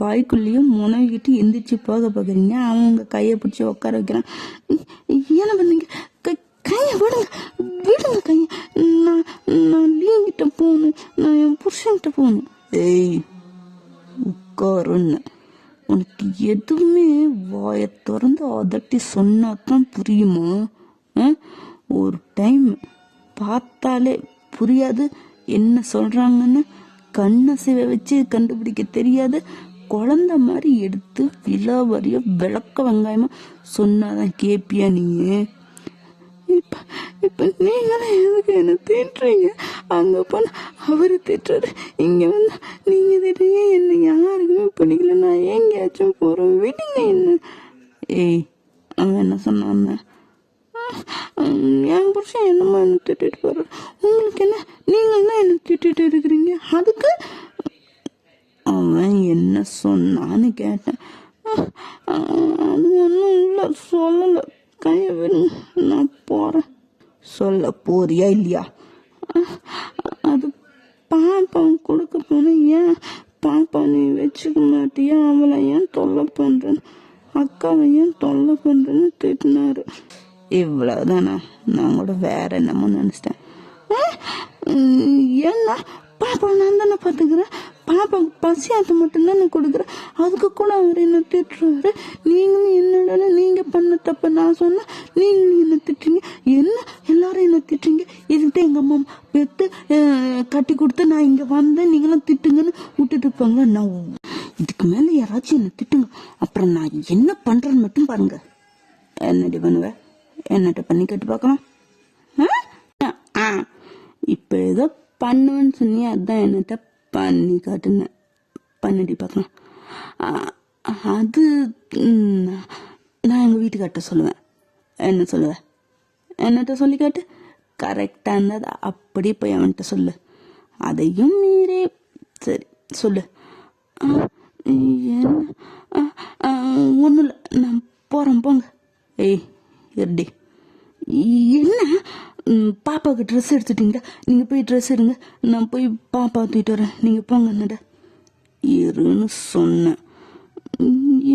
வாய்க்குள்ளேயும் முனவிக்கிட்டு எந்திரிச்சு போக பாக்குறீங்க. அவங்க கையை பிடிச்சி உட்கார வைக்கிறான். என்ன பண்ணீங்க? கையை விடுங்க, விடுங்க கையை. நான் லீங்கிட்ட போகணும், நான் என் புருஷன்கிட்ட போகணும். ஏய் உட்காருன்னு உனக்கு எதுவுமே வாயை திறந்து அதட்டி சொன்னாதான் புரியுமா? ஒரு டைம் பார்த்தாலே புரியாது, என்ன சொல்றாங்கன்னு கண்ணசைவை வச்சு கண்டுபிடிக்க தெரியாது. குழந்தை மாதிரி எடுத்து விலாவரிய விளக்க வெங்காயமா சொன்னாதான் கேப்பியா நீங்க? இப்ப நீங்களே எதுக்கு என்ன திட்டுறீங்க? அங்க போன அவரு திட்டுறாரு, இங்க வந்து நீங்க திட்டுறீங்க. என்ன யாருக்குமே பிடிக்கல, நான் எங்கேயாச்சும் போறேன், விடுங்க என்ன. ஏய் அவன் என்ன சொன்னான்? என் புருஷன் என்னமா என்ன திட்டிட்டு போறாரு, உங்களுக்கு என்ன, நீங்க தான் என்ன திட்டிட்டு இருக்கிறீங்க. அதுக்கு அவன் என்ன சொன்னான்னு கேட்டேன். அது ஒன்றும் இல்லை, சொல்லலை, கையை விடுங்க, நான் போறேன். சொல்ல போறியா இல்லையா? அது பாப்பா கொடுக்க போன, ஏன் பாப்பா நீ வச்சுக்க மாட்டியா? அவளை ஏன் தொல்லை பண்றேன்னு, அக்காவை ஏன் தொல்லை பண்றேன்னு திட்டினாரு. இவ்வளவுதானா? நான் கூட வேற என்னமோ நினைச்சிட்டேன். ஏன்னா பாப்பா நான் தானே பார்த்துக்கிறேன், பாப்பாவுக்கு பசியாத்த மட்டும்தான் நான் கொடுக்குறேன், அதுக்கு கூட அவர் என்ன திட்டுறாரு. நீங்களும் என்னோட நீங்க பண்ண தப்ப நான் சொன்னா நீங்களும் என்ன திட்டுறீங்க. என்ன எல்லாரும் என்ன திட்டுறீங்க? இதுக்கிட்ட எங்க அம்மா பெத்து கட்டி கொடுத்து நான் இங்க வந்தேன், நீங்களும் திட்டுங்கன்னு விட்டுட்டு இருப்பாங்க. நான் இதுக்கு மேல யாராச்சும் என்ன திட்டுங்க, அப்புறம் நான் என்ன பண்றேன்னு மட்டும் பாருங்க. என்னடி பண்ணுவ? என்னட்ட பண்ணி கேட்டு பார்க்கலாம். இப்ப ஏதோ பண்ணுவேன்னு சொன்னியா, அதான் என்னட்ட பண்ணி காட்டுன, பண்ணடி பார்க்கலாம். அது நான் எங்கள் வீட்டுக்கார்ட்ட சொல்லுவேன். என்ன சொல்லுவேன்? என்னட்ட சொல்லி காட்டு. கரெக்டாக இருந்தது அப்படியே போய் அவன்கிட்ட சொல்லு. அதையும் மீறி சரி சொல்லு. என்ன? ஒன்றும் இல்லை, நான் போகிறேன் போங்க. ஏய் இருடி. என்ன? பாப்பாவுக்கு ட்ரெஸ் எடுத்துட்டீங்களா? நீங்கள் போய் ட்ரெஸ் எடுங்க, நான் போய் பாப்பா தூக்கிட்டு வரேன், நீங்கள் போங்க. என்னடா இருன்னு சொன்னேன்.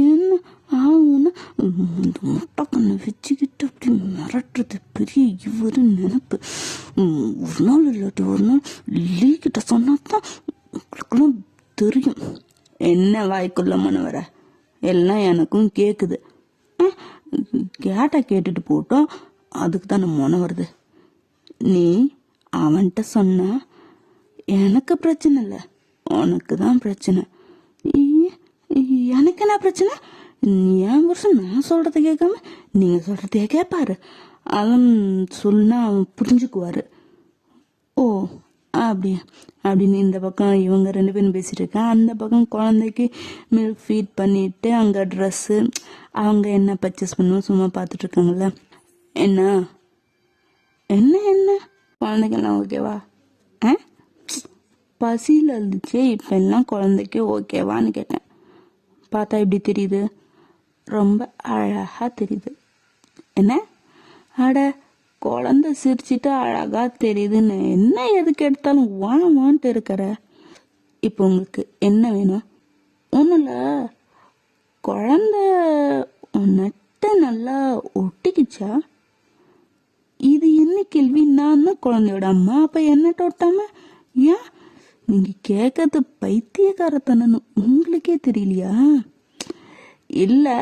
என்ன ஆகுன்னா இந்த முட்டை கண்ணை வச்சுக்கிட்டு அப்படி மிரட்டுறது பெரிய இவரு நினப்பு. ஒரு நாள் இல்லாட்டி ஒரு நாள் லீக்கிட்ட சொன்னா தான் உங்களுக்குலாம் தெரியும். என்ன வாய்க்குள்ள மன வர எல்லாம் எனக்கும் கேட்குது. கேட்டா கேட்டுட்டு போட்டோம், அதுக்கு தான் நம்ம மன வருது. நீ அவன்கிட்ட சொன்னா எனக்கு பிரச்சனை இல்லை, உனக்கு தான் பிரச்சனை. எனக்கு என்ன பிரச்சனை? என் புருஷன் நான் சொல்றத கேட்காம நீங்க சொல்றதையே கேட்பாரு. அவன் சொன்னா அவன் புரிஞ்சுக்குவாரு. ஓ அப்படியா அப்படின்னு இந்த பக்கம் இவங்க 2 பேரும் பேசிட்டு இருக்கான். அந்த பக்கம் குழந்தைக்கு மில்க் ஃபீட் பண்ணிட்டு அங்கே ட்ரெஸ்ஸு அவங்க என்ன பர்ச்சேஸ் பண்ணுவோம் சும்மா பார்த்துட்டு இருக்காங்கல்ல. என்ன என்ன என்ன குழந்தைக்கெல்லாம் ஓகேவா? பசியில் இருந்துச்சு, இப்போ எல்லாம் குழந்தைக்கு ஓகேவான்னு கேட்டேன். பார்த்தா எப்படி தெரியுது? ரொம்ப அழகாக தெரியுது. என்ன? அட குழந்தை சிரிச்சிட்டு அழகாக தெரியுதுன்னு என்ன எதுக்கு எடுத்தாலும் வான்ட்டு இருக்கிற. இப்போ உங்களுக்கு என்ன வேணும்? ஒன்றும் இல்லை, குழந்த நட்ட நல்லா ஒட்டிக்குச்சா? இது என்ன கேள்வி? நான் தான் குழந்தையோட அம்மா, அப்போ என்னட்ட ஒட்டாம? ஏன் நீங்கள் கேட்கறது பைத்தியக்காரத்தனன்னு உங்களுக்கே தெரியலையா? இல்லை,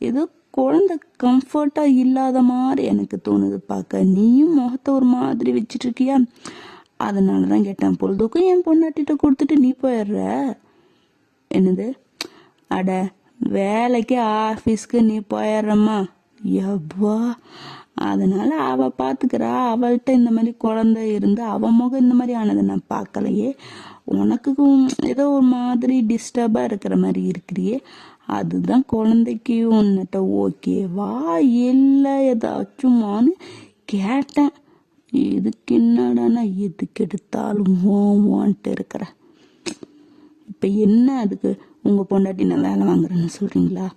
ஏதோ குழந்தை கம்ஃபர்ட்டாக இல்லாத மாதிரி எனக்கு தோணுது பார்க்க. நீயும் முகத்தை ஒரு மாதிரி வச்சுட்டு இருக்கியா, அதனால தான் கேட்டேன். பொழுதுக்கும் என் பொண்டாட்டிகிட்ட கொடுத்துட்டு நீ போயிடுற. என்னது? அட வேலைக்கு ஆஃபீஸ்க்கு நீ போயிடுறம்மா. எவ்வா, அதனால அவள் பார்த்துக்கிறா. அவள்கிட்ட இந்த மாதிரி குழந்தை இருந்து அவன் முகம் இந்த மாதிரி ஆனதை நான் பார்க்கலையே. உனக்கு ஏதோ ஒரு மாதிரி டிஸ்டர்பாக இருக்கிற மாதிரி இருக்கிறியே, அதுதான் குழந்தைக்கு உன்னிட்ட ஓகேவா இல்லை ஏதாச்சுமான்னு கேட்டேன். இதுக்கு என்னடானா எதுக்கு எடுத்தாலும் வான்ட்டு இருக்கிற. இப்போ என்ன அதுக்கு உங்கள் பொண்டாட்டி நான் வேலை வாங்குறேன்னு சொல்கிறீங்களா?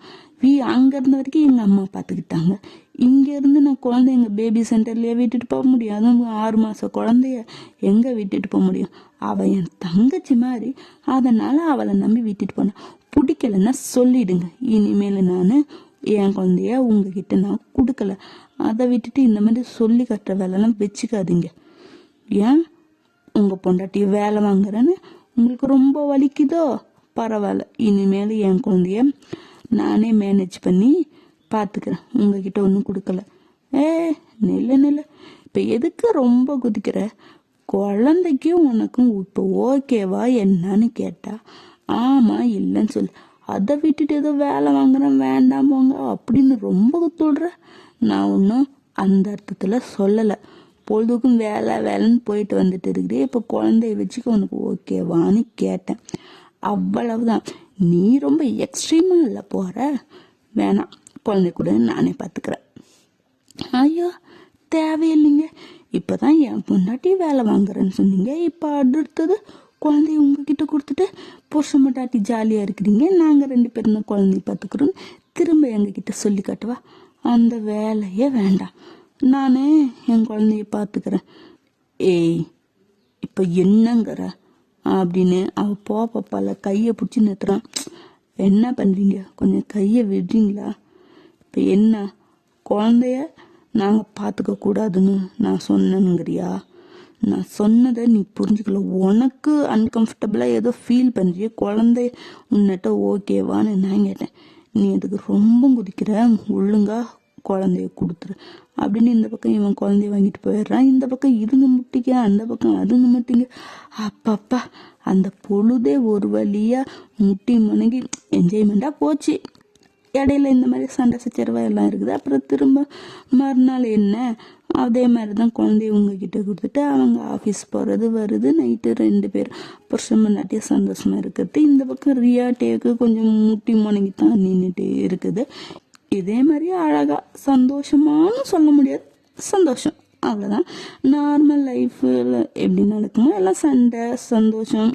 அங்கே இருந்த வரைக்கும் எங்கள் அம்மா பார்த்துக்கிட்டாங்க. இங்கேருந்து நான் குழந்தை எங்கள் பேபி சென்டர்லேயே விட்டுட்டு போக முடியும். அதுவும் 6 மாத குழந்தைய எங்கே விட்டுட்டு போக முடியும்? அவள் என் தங்கச்சி மாதிரி, அதனால் அவளை நம்பி விட்டுட்டு போனேன். பிடிக்கலைன்னா சொல்லிடுங்க. இனிமேல் நான் என் குழந்தைய உங்ககிட்ட நான் கொடுக்கல. அதை விட்டுட்டு இந்த மாதிரி சொல்லி கட்டுற வேலைலாம் வச்சுக்காதீங்க. ஏன் உங்கள் பொண்டாட்டி வேலை வாங்குறேன்னு உங்களுக்கு ரொம்ப வலிக்குதோ? பரவாயில்ல, இனிமேல் என் குழந்தைய நானே மேனேஜ் பண்ணி பார்த்துக்கிறேன். உங்ககிட்ட ஒன்றும் கொடுக்கல. நெல்ல இப்போ எதுக்கு ரொம்ப குதிக்கிற? குழந்தைக்கு உனக்கும் இப்போ ஓகேவா என்னன்னு கேட்டா ஆமாம் இல்லைன்னு சொல்லு. அதை விட்டுட்டு ஏதோ வேலை வாங்குறேன் வேண்டாம் போங்க அப்படின்னு ரொம்ப சொல்கிற. நான் ஒன்றும் அந்த அர்த்தத்தில் சொல்லலை. பொழுதுக்கும் வேலைன்னு போயிட்டு வந்துட்டு இருக்கிறே, இப்போ குழந்தைய வச்சுக்க உனக்கு ஓகேவான்னு கேட்டேன், அவ்வளவுதான். நீ ரொம்ப எக்ஸ்ட்ரீமாக இல்லை போகிற. வேணாம், குழந்தை கூட நானே பார்த்துக்கிறேன். ஐயோ தேவையில்லைங்க, இப்போ தான் என் பொண்டாட்டி வேலை வாங்குறேன்னு சொன்னீங்க, இப்போ அடுத்தது குழந்தைய உங்ககிட்ட கொடுத்துட்டு புருஷன் பொண்டாட்டி ஜாலியாக இருக்கிறீங்க, நாங்கள் 2 பேரும் தான் குழந்தைய பார்த்துக்கிறோன்னு திரும்ப எங்ககிட்ட சொல்லி காட்டுவா. அந்த வேலையே வேண்டாம், நான் என் குழந்தைய பார்த்துக்கிறேன். ஏய் இப்போ என்னங்கிற அப்படின்னு அவள் பாப்பால கையை பிடிச்சி நிறுத்துறான். என்ன பண்ணுறீங்க? கொஞ்சம் கையை விடுறீங்களா? இப்போ என்ன குழந்தைய நாங்கள் பார்த்துக்க கூடாதுன்னு நான் சொன்னேனுங்கிறியா? நான் சொன்னதை நீ புரிஞ்சுக்கல. உனக்கு அன்கம்ஃபர்டபுளாக ஏதோ ஃபீல் பண்ணுறிய. குழந்தை உன்னிட்ட ஓகேவான்னு நான் கேட்டேன். நீ அதுக்கு ரொம்ப குதிக்கிற. ஒழுங்கா குழந்தைய கொடுத்துரு அப்படின்னு இந்த பக்கம் இவன் குழந்தைய வாங்கிட்டு போயிடுறான். இந்த பக்கம் இதுங்க முட்டிக்க, அந்த பக்கம் அதுங்க முட்டிங்க. அப்பப்பா அந்த பொழுதே ஒரு வழியாக முட்டி முனங்கி என்ஜாய்மெண்ட்டாக போச்சு. இடையில இந்த மாதிரி சண்டை சச்சரவா எல்லாம் இருக்குது. அப்புறம் திரும்ப மறுநாள் என்ன அதே மாதிரி தான் குழந்தைய உங்ககிட்ட கொடுத்துட்டு அவங்க ஆஃபீஸ் போகிறது வருது. நைட்டு 2 பேர் புருஷன் முன்னாடியே சந்தோஷமாக இருக்கிறது. இந்த பக்கம் ரியா டேக்கு கொஞ்சம் முட்டி முனைக்கு தான் நின்றுட்டு இருக்குது. இதே மாதிரி அழகாக சந்தோஷமானு சொல்ல முடியாது, சந்தோஷம் அவ்வளோதான். நார்மல் லைஃப்பில் எப்படி நடக்குமோ எல்லாம் சண்டை சந்தோஷம்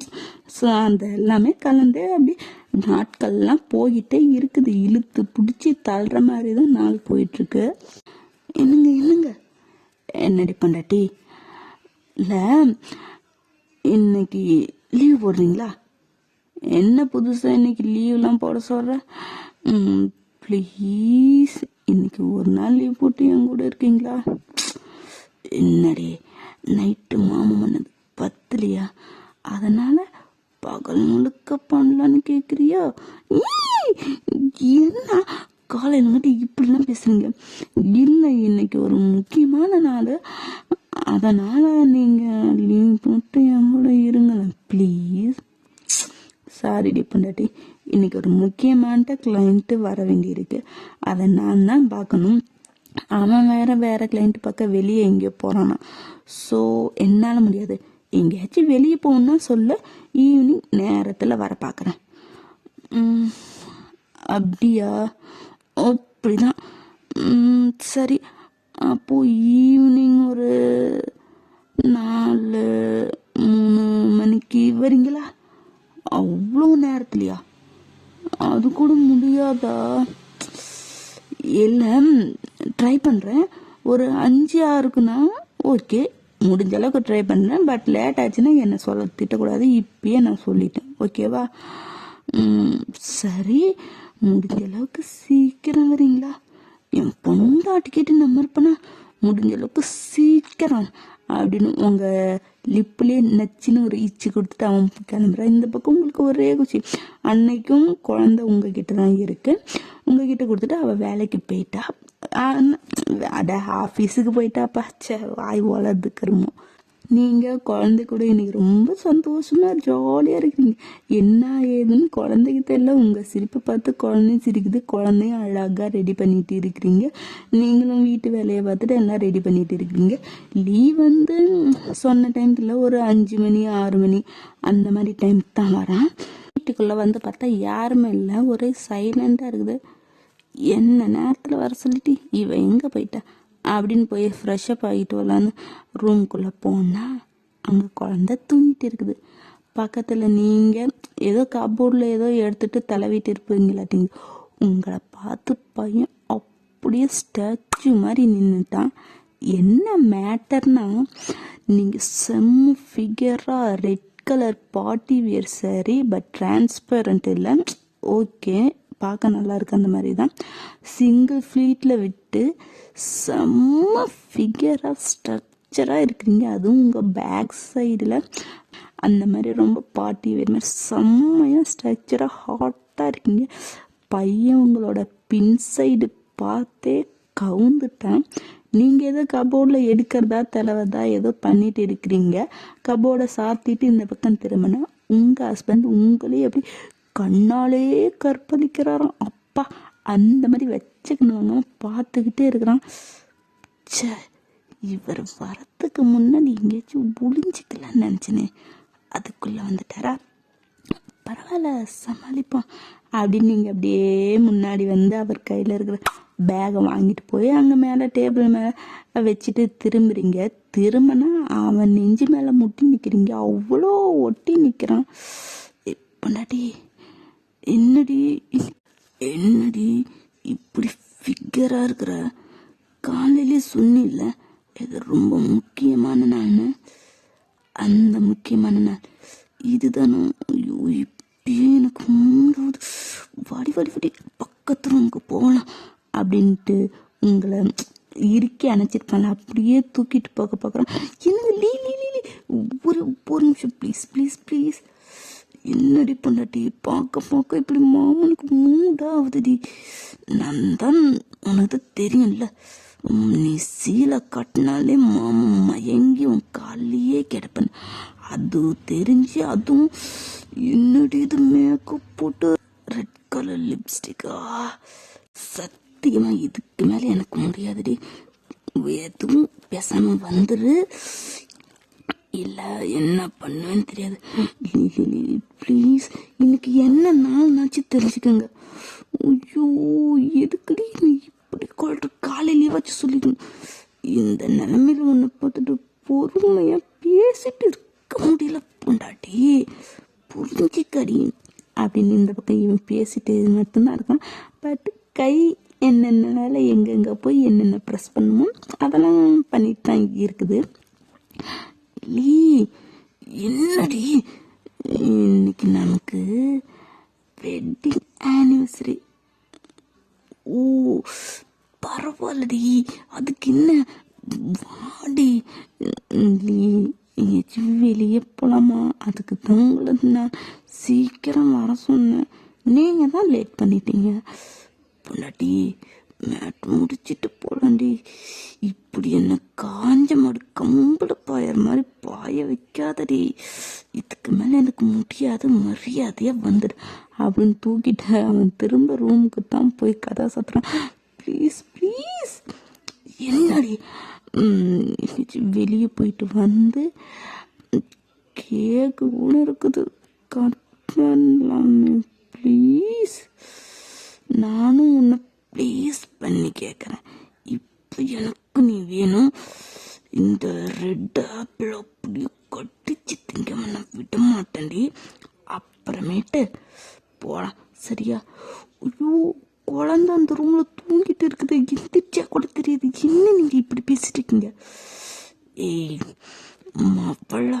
அந்த எல்லாமே கலந்து அப்படி நாட்கள்லாம் போய்கிட்டே இருக்குது. இழுத்து பிடிச்சி தள்ளுற மாதிரி தான் நாள் போயிட்டுருக்கு. என்னங்க என்னடி பண்டாட்டி, இல்லை இன்னைக்கு லீவ் போடுறீங்களா? என்ன புதுசாக இன்னைக்கு லீவ்லாம் போட சொல்கிற? ப்ளீஸ் இன்னைக்கு ஒரு நாள் லீவ் போட்டு என் கூட இருக்கீங்களா? என்னடி நைட்டு மாமன் பண்ணது பத்தலையா? அதனால் பகல் முழுக்க பண்ணலான்னு கேட்குறியா? என்ன காலையில் மட்டும் இப்படிலாம் பேசுறீங்க? இல்லை இன்னைக்கு ஒரு முக்கியமான நாள், அதனால் நீங்கள் லீவ் போட்டு என் கூட இருங்களேன் ப்ளீஸ். சாரிடி பொண்டாட்டி, இன்னைக்கு ஒரு முக்கியமான கிளைண்ட்டு வர வேண்டியிருக்கு, அதை நான் தான் பார்க்கணும். அவன் வேற கிளைண்ட் பார்க்க வெளியே எங்கேயோ போகிறானா. ஸோ என்னால் முடியாது. எங்கேயாச்சும் வெளியே போகணுன்னா சொல்ல, ஈவினிங் நேரத்தில் வர பார்க்குறேன். அப்படியா? அப்படிதான். சரி, அப்போது ஈவினிங் ஒரு 4-3 மணிக்கு வரீங்களா? அவ்வளோ நேரத்துலையா? அது கூட முடியாதா? இல்லை ட்ரை பண்ணுறேன். ஒரு 5-6க்குன்னா ஓகே, முடிஞ்ச அளவுக்கு ட்ரை பண்ணுறேன். பட் லேட் ஆச்சுன்னா என்னை சொல்ல திட்டக்கூடாது, இப்பயே நான் சொல்லிட்டேன், ஓகேவா? சரி, முடிஞ்ச அளவுக்கு சீக்கிரம் வரீங்களா? என் பொண்டாட்டி கேட்டு நம்ம இருப்பேனா? முடிஞ்ச அளவுக்கு சீக்கிரம் அப்படின்னு உங்கள் லிப்புலேயே நச்சுன்னு ஒரு இச்சு கொடுத்துட்டு அவன் கிளம்புறான். இந்த பக்கம் உங்களுக்கு ஒரே குச்சி. அன்னைக்கும் குழந்தை உங்ககிட்ட தான் இருக்கு. உங்ககிட்ட கொடுத்துட்டு அவள் வேலைக்கு போயிட்டா. அட ஆஃபீஸுக்கு போயிட்டாப்பா. வாய் வளர்ந்துக்கிறமோ. நீங்கள் குழந்தை கூட இன்னைக்கு ரொம்ப சந்தோஷமாக ஜாலியாக இருக்கிறீங்க. என்ன ஏதுன்னு குழந்தைக்கு தெரியல. உங்கள் சிரிப்பை பார்த்து குழந்தையும் சிரிக்குது. குழந்தையும் அழகாக ரெடி பண்ணிட்டு இருக்கிறீங்க. நீங்களும் வீட்டு வேலையை பார்த்துட்டு எல்லாம் ரெடி பண்ணிட்டு இருக்கிறீங்க. லீவ் சொன்ன டைம்ல ஒரு 5 மணி 6 மணி அந்த மாதிரி டைம் தான் வரான். வீட்டுக்குள்ளே பார்த்தா யாருமே இல்லை, ஒரே சைலண்டாக இருக்குது. என்ன நேரத்தில் வர சொல்லிட்டு இவன் எங்கே போயிட்டா அப்படின்னு போய் ஃப்ரெஷ்ஷப் ஆகிட்டு வரலான்னு ரூம்குள்ளே போனால் அங்கே குழந்தை தூங்கிட்டு இருக்குது. பக்கத்தில் நீங்கள் ஏதோ கபோர்டில் ஏதோ எடுத்துகிட்டு தலைவிட்டு இருப்பீங்களாட்டிங்க. உங்களை பார்த்து பையன் அப்படியே ஸ்டாச்சு மாதிரி நின்றுட்டான். என்ன மேட்டர்னா, நீங்கள் செம்ம ஃபிகராக red colour party wear sari, but transparent இல்லை, ஓகே பார்க்க நல்லா இருக்கு. அந்த மாதிரி தான் சிங்கிள் ஃப்ளீட்டில் விட்டு செம்ம ஃபிகராக ஸ்ட்ரக்சராக இருக்கிறீங்க. அதுவும் உங்கள் பேக் சைடில் அந்த மாதிரி ரொம்ப பார்ட்டி வேறு மாதிரி செம்மையாக ஸ்ட்ரக்சராக ஹாட்டாக இருக்கீங்க. பையன் உங்களோட பின் சைடு பார்த்தே கவுந்துட்டான். நீங்கள் ஏதோ கபோர்டில் எடுக்கிறதா தலைவதா ஏதோ பண்ணிட்டு இருக்கிறீங்க. கபோர்டை சாத்திட்டு இந்த பக்கம் திரும்பினா உங்கள் ஹஸ்பண்ட் உங்களே எப்படி கண்ணாலே கற்பழிக்கிறாராம். அப்பா, அந்த மாதிரி வச்சுக்கணுங்க பார்த்துக்கிட்டே இருக்கிறான். சே, இவர் வரத்துக்கு முன்னாடி எங்கேயாச்சும் ஒளிஞ்சிக்கலான்னு நினச்சினேன். அதுக்குள்ளே வந்துட்டாரா? பரவாயில்ல, சமாளிப்போம் அப்படின்னு நீங்கள் அப்படியே முன்னாடி அவர் கையில் இருக்கிற பேகை வாங்கிட்டு போய் அங்கே மேலே டேபிள் மேலே வச்சுட்டு திரும்புறீங்க. திரும்பினா அவன் நெஞ்சு மேலே முட்டி நிற்கிறீங்க. அவ்வளோ ஒட்டி நிற்கிறான். பொண்டாட்டி, என்னடி இப்படி ஃபிகராக இருக்கிற? காலையிலே சொன்னில்ல இது ரொம்ப முக்கியமான நாள்னு. அந்த முக்கியமான நாள் இதுதானோ? ஐயோ, இப்பயே எனக்கு மூடாவது. வாடி பக்கத்து ரூமுக்கு போகலாம் அப்படின்ட்டு உங்களை இறுக்கி அணைச்சிருக்காங்க. அப்படியே தூக்கிட்டு போக பார்க்குறோம். என்னது லீ ஒரு நிமிஷம் ப்ளீஸ். என்னடி பொண்டாட்டி, பார்க்க இப்படி மாமனுக்கு மூடாகுதுடி. நான் தான் உனக்கு தெரியும்ல, நீ சீலை கட்டினாலே மாமன் மயங்கி உன் காலையே கிடப்பேன். அது தெரிஞ்சு அதுவும் என்னடி இது மேக்கப் போட்டு ரெட் கலர் லிப்ஸ்டிக்கா? சத்தியமா இதுக்கு மேலே எனக்கு முடியாதுடி. எதுவும் பேசாம வந்துரு, இல்ல என்ன பண்ணுவேன்னு தெரியாது. ப்ளீஸ் இன்னைக்கு என்ன நாள்னாச்சு தெரிஞ்சுக்கோங்க. ஐயோ எதுக்குடி நீ இப்படி கொள்ற? காலையிலேயே வச்சு சொல்லிடுங்க. இந்த நிலைமையில ஒன்று பார்த்துட்டு பொறுமையா பேசிட்டு இருக்க முடியல பொண்டாட்டி, புரிஞ்சுக்கடி அப்படின்னு இந்த பக்கம் இவன் பேசிட்டு மட்டும்தான் இருக்கான். பட் கை என்னென்ன வேலை எங்கெங்க போய் என்னென்ன ப்ரெஸ் பண்ணுமோ அதெல்லாம் பண்ணிட்டு தான் இருக்குது. என்னடி இன்னைக்கு நமக்கு வெட்டிங் ஆனிவர்சரி. ஓ பரவாயில்லடி, அதுக்கு என்ன, வாடி எங்கேயாச்சும் வெளியே போகலாமா? அதுக்கு தான் உங்களை நான் சீக்கிரம் வர சொன்னேன், நீங்கள் தான் லேட் பண்ணிட்டீங்க. பொண்டாட்டி மேட் முடிச்சிட்டு போலாண்டி. இப்படி என்ன காஞ்ச மாடு கம்பள பாயற மாதிரி பாய வைக்காதடி. இதுக்கு மேலே எனக்கு முடியாது, மரியாதையாக வந்துடு அப்படின்னு தூக்கிட்டு அவன் திரும்ப ரூமுக்கு தான் போய் கதை சத்துறான். ப்ளீஸ் ப்ளீஸ் என்னடி, வெளியே போயிட்டு வந்து கேக்கு கூட இருக்குது, கட் பண்ணலாமே ப்ளீஸ். நானும் உன்னை ப்ளீஸ் பண்ணி கேட்குறேன். இப்போ எனக்கு நீ வேணும். இந்த ரெட் ஆப்பிள் அப்படியே கட்டிச்சு திங்க நான் விட மாட்டேன்டி. அப்புறமேட்டு போகலாம் சரியா? ஐயோ குழந்தை அந்த ரூமில் தூங்கிட்டு இருக்குது, எந்திரிச்சா கூட தெரியுது. என்ன நீங்கள் இப்படி பேசிட்டு இருக்கீங்க? ஏய் மாப்பிள்ள,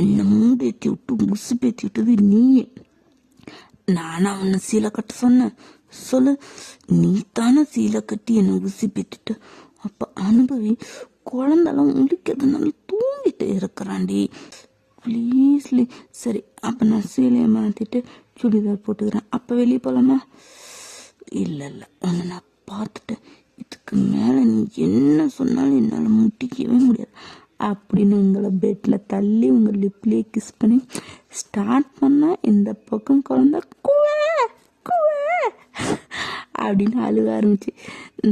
என்னை மூடு ஏற்றி விட்டு முசு பேத்தி விட்டது நீயே. நானா உன்னை சீலை கட்ட சொன்னேன்? சொல்லு, நீ தானே சீலை கட்டி என்னை ஊசி பேத்திட்டு. அப்போ அனுபவி, குழந்தெல்லாம் முழிக்கிறதுனால தூங்கிட்டு இருக்கிறாண்டி. ப்ளீஸ்லி. சரி அப்போ நான் சீலையை மாற்றிட்டு சுடிதார் போட்டுக்கிறேன். அப்போ வெளியே போகலாமா? இல்லை உன்னை நான் பார்த்துட்டேன், இதுக்கு மேலே நீ என்ன சொன்னாலும் என்னால் முட்டிக்கவே முடியாது அப்படின்னு உங்களை பெட்டில் தள்ளி உங்கள் லிப்லேயே கிஸ் பண்ணி ஸ்டார்ட் பண்ணால் இந்த பக்கம் குழந்த குவே குவே அப்படின்னு அழுக ஆரம்பிச்சு.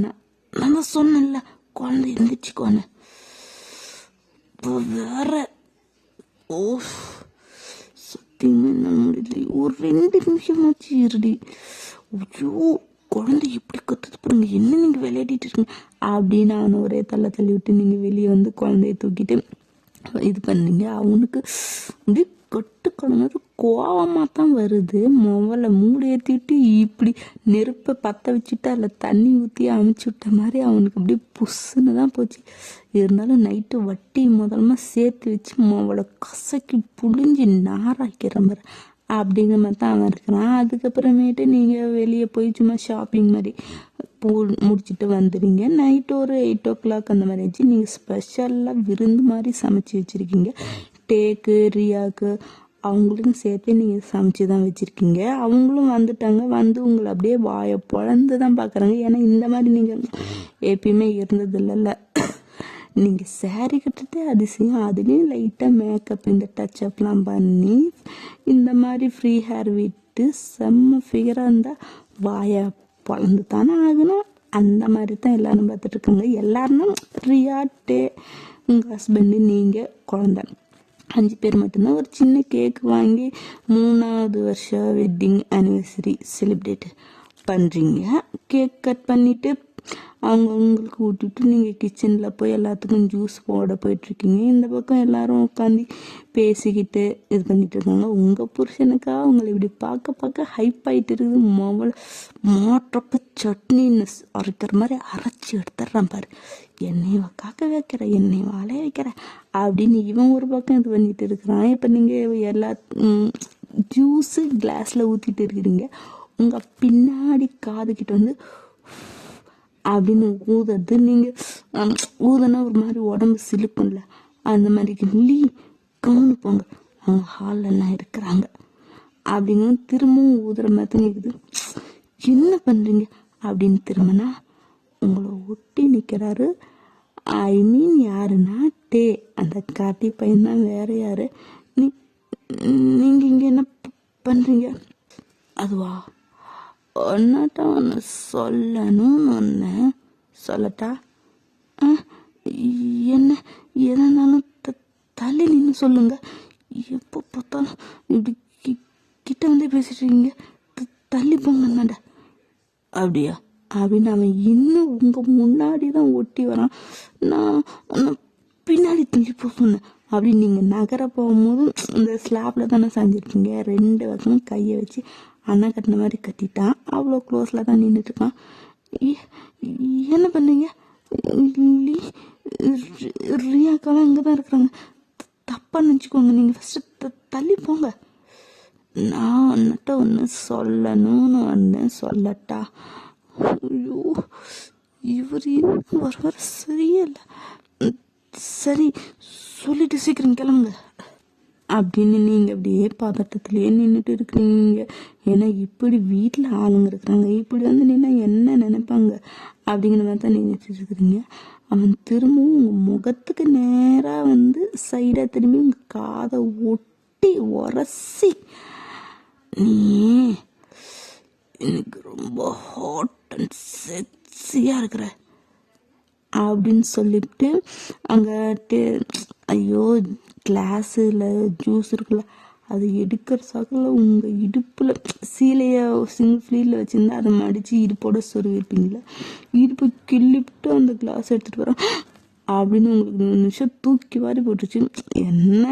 நான் தான் சொன்னேன்ல குழந்தை எழுந்திரிச்சுக்கோன்னு. இப்போ வேற ஓ சத்தியமே என்னால் முடியல. ஒரு 2 நிமிஷமாச்சு இருடி. ஐயோ குழந்தை எப்படி கற்றுட்டு பாருங்க, என்ன நீங்கள் விளையாடிட்டு இருக்கீங்க அப்படின்னு அவனை ஒரே தள்ளி விட்டு நீங்கள் வெளியே வந்து குழந்தைய தூக்கிட்டு இது பண்ணீங்க. அவனுக்கு அப்படியே கட்டு கலந்தது கோவமாக தான் வருது. முதல்ல மூடி ஏற்றிட்டு இப்படி நெருப்பை பற்ற வச்சுட்டு அதில் தண்ணி ஊற்றி அமுச்சு விட்ட மாதிரி அவனுக்கு அப்படியே புஷ்ஷுன்னு தான் போச்சு. இருந்தாலும் நைட்டு வட்டி முதல்ல சேர்த்து வச்சு முதல்ல கசக்கி புழிஞ்சு நாராக்கிற மாதிரி அப்படிங்கிற மாதிரி தான் அவன் இருக்கிறான். அதுக்கப்புறமேட்டு நீங்கள் வெளியே போய் சும்மா ஷாப்பிங் மாதிரி முடிச்சுட்டு வந்துடுங்க. நைட்டு ஒரு 8 o'clock அந்த மாதிரி வச்சு நீங்கள் ஸ்பெஷலாக விருந்து மாதிரி சமைச்சு வச்சுருக்கீங்க. டேக்கு ரியாவுக்கு அவங்களுக்கும் சேர்த்து நீங்கள் சமைச்சு தான் வச்சுருக்கீங்க. அவங்களும் வந்துட்டாங்க, வந்து உங்களை அப்படியே வாயை பொழந்து தான் பார்க்குறாங்க. ஏன்னா இந்த மாதிரி நீங்கள் எப்பயுமே இருந்தது இல்லைல்ல. நீங்கள் சேரீ கட்டுறதே அதிசயம், அதுலேயும் லைட்டாக மேக்கப் இந்த டச்சப்லாம் பண்ணி இந்த மாதிரி ஃப்ரீ ஹேர் விட்டு செம்ம ஃபிகராக இருந்தால் வாயை பொழந்து தானே ஆகணும். அந்த மாதிரி தான் எல்லோரும் பார்த்துட்ருக்காங்க. எல்லாருன்னா ரியா, டே, உங்கள் ஹஸ்பண்டு, நீங்கள், குழந்த 5 பேர் மட்டும்தான். ஒரு சின்ன கேக் வாங்கி 3வது வருஷம் வெட்டிங் ஆனிவர்சரி செலிப்ரேட் பண்ணுறீங்க. கேக் கட் பண்ணிவிட்டு அவங்களுக்கு விட்டுட்டு நீங்கள் கிச்சனில் போய் எல்லாத்துக்கும் ஜூஸ் போட போயிட்டுருக்கீங்க. இந்த பக்கம் எல்லாரும் உட்காந்து பேசிக்கிட்டு இது பண்ணிட்டு இருக்காங்க. உங்கள் புருஷனுக்கா உங்களை இப்படி பார்க்க ஹைப் ஆகிட்டு இருக்குது. மோட்டப்ப சட்னின்னு அரைக்கிற மாதிரி அரைச்சி எடுத்துட்றான் பாரு. என்னைவா காக்க வைக்கிற, என்னைவா அலைய வைக்கிற அப்படின்னு இவன் ஒரு பக்கம் இது பண்ணிட்டு இருக்கிறான். இப்போ நீங்கள் எல்லா ஜூஸு கிளாஸில் ஊற்றிட்டு இருக்கிறீங்க. உங்கள் பின்னாடி காதுகிட்ட வந்து அப்படின்னு ஊதுறது. நீங்கள் ஊதுனா ஒரு மாதிரி உடம்பு சிலுக்கும்ல, அந்த மாதிரி கவுனு போங்க, அவங்க ஹாலெல்லாம் இருக்கிறாங்க அப்படிங்க. திரும்பவும் ஊதுற மாதிரி இருக்குது. என்ன பண்ணுறீங்க அப்படின்னு திரும்பினா உங்களை ஒட்டி நிற்கிறாரு. ஐ மீன் யாருன்னா டே, அந்த காட்டி பையன் தான், வேறு யார்? நீங்கள் இங்கே என்ன பண்ணுறீங்க? அதுவா ஒன்னாட்ட ஒன்று சொல்லணும்னு ஒன்று சொல்லட்டா? ஆ, என்ன எதனாலும் தள்ளி நின்று சொல்லுங்க. எப்போ பார்த்தாலும் இப்படி கிட்ட வந்து பேசிட்டு இருக்கீங்க. தள்ளி போங்க அண்ணாண்ட. அப்படியா அப்படின்னு அவன் இன்னும் உங்கள் முன்னாடி தான் ஒட்டி வரான். நான் உன்னை பின்னாடி தள்ளி போக சொன்னேன். அப்படி நீங்கள் நகர போகும்போது இந்த ஸ்லாப்பில் தானே சாஞ்சிருக்கீங்க. 2 பக்கமும் கையை வச்சு அண்ணா கட்டின மாதிரி கட்டிட்டான். அவ்வளோ க்ளோஸில் தான் நின்றுட்டுருக்கான். என்ன பண்ணீங்க? ரியாக்காலாம் இங்கே தான் இருக்கிறாங்க. தப்பாக நினச்சிக்கோங்க. நீங்கள் ஃபஸ்ட்டு தள்ளி போங்க. நான் உன்னிட்ட ஒன்று சொல்லணும்னு ஒன்று சொல்லட்டா? ஐயோ, இவர் இன்னும் வர சரியே இல்லை. சரி, சொல்லிட்டு சீக்கிரம் கிளம்புங்க அப்படின்னு நீங்கள் அப்படியே பதட்டத்துலேயே நின்றுட்டு இருக்கிறீங்க. ஏன்னா இப்படி வீட்டில் ஆளுங்க இருக்கிறாங்க, இப்படி வந்து நின்னா என்ன நினைப்பாங்க அப்படிங்கிற மாதிரி தான் நினைச்சிட்டு இருக்கிறீங்க. அவன் திரும்பவும் உங்கள் முகத்துக்கு நேராக வந்து சைடாக திரும்பி உங்கள் காதை ஒட்டி உரசி, நீ எனக்கு ரொம்ப ஹாட் அண்ட் செக்ஸியாக இருக்கிற அப்படின்னு சொல்லிவிட்டு அங்கே ஐயோ கிளாஸில் ஜூஸ் இருக்குல்ல, அது எடுக்கிற சாக்கில் உங்கள் இடுப்பில் சீலையை சிங்கிள் ஃப்ளீட்டில் வச்சுருந்தா அதை மடித்து இடுப்போட சொருவிருப்பீங்களா, இடுப்பை கிள்ளிவிட்டு அந்த கிளாஸ் எடுத்துகிட்டு வரோம் அப்படின்னு உங்களுக்கு 2 நிமிஷம் தூக்கி வாரி போட்டுருச்சு. என்ன